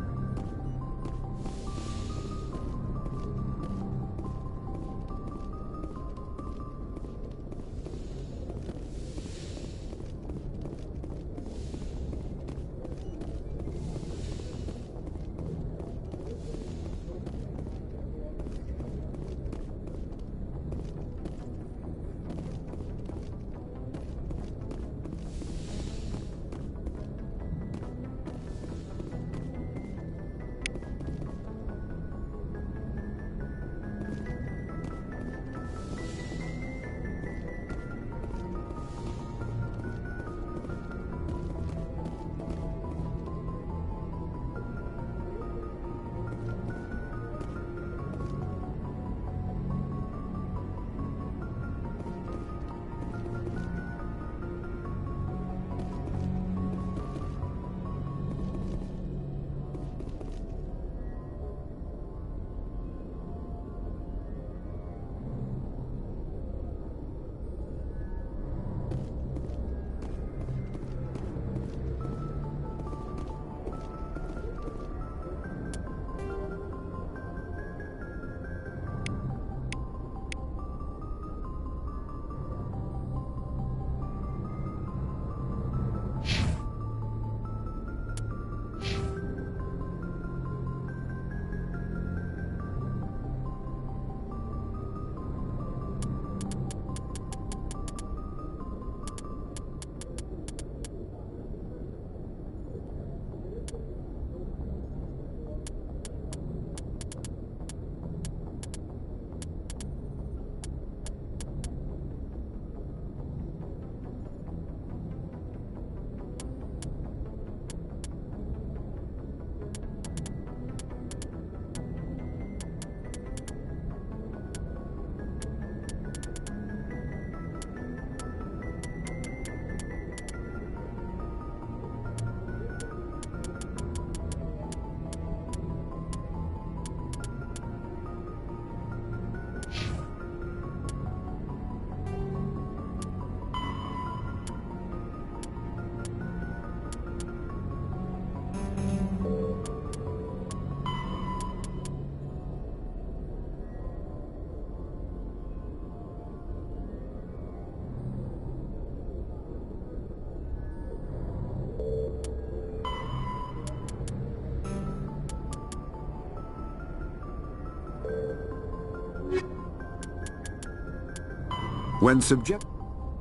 When subject,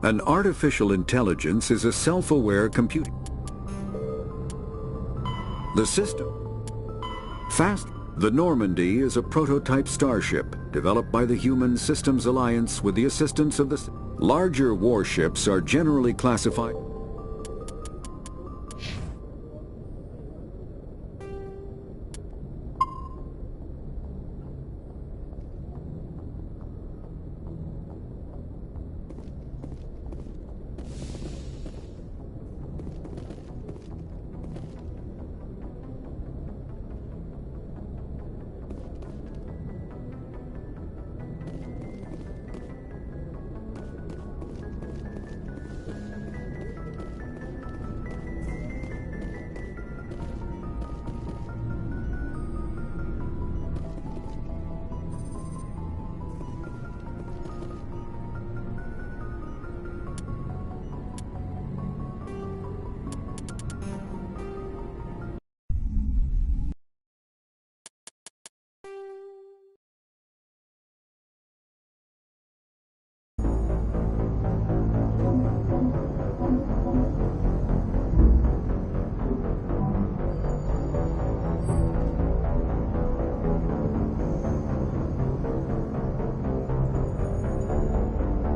an artificial intelligence is a self-aware computing. The system. Fast. The Normandy is a prototype starship developed by the Human Systems Alliance with the assistance of the... Larger warships are generally classified...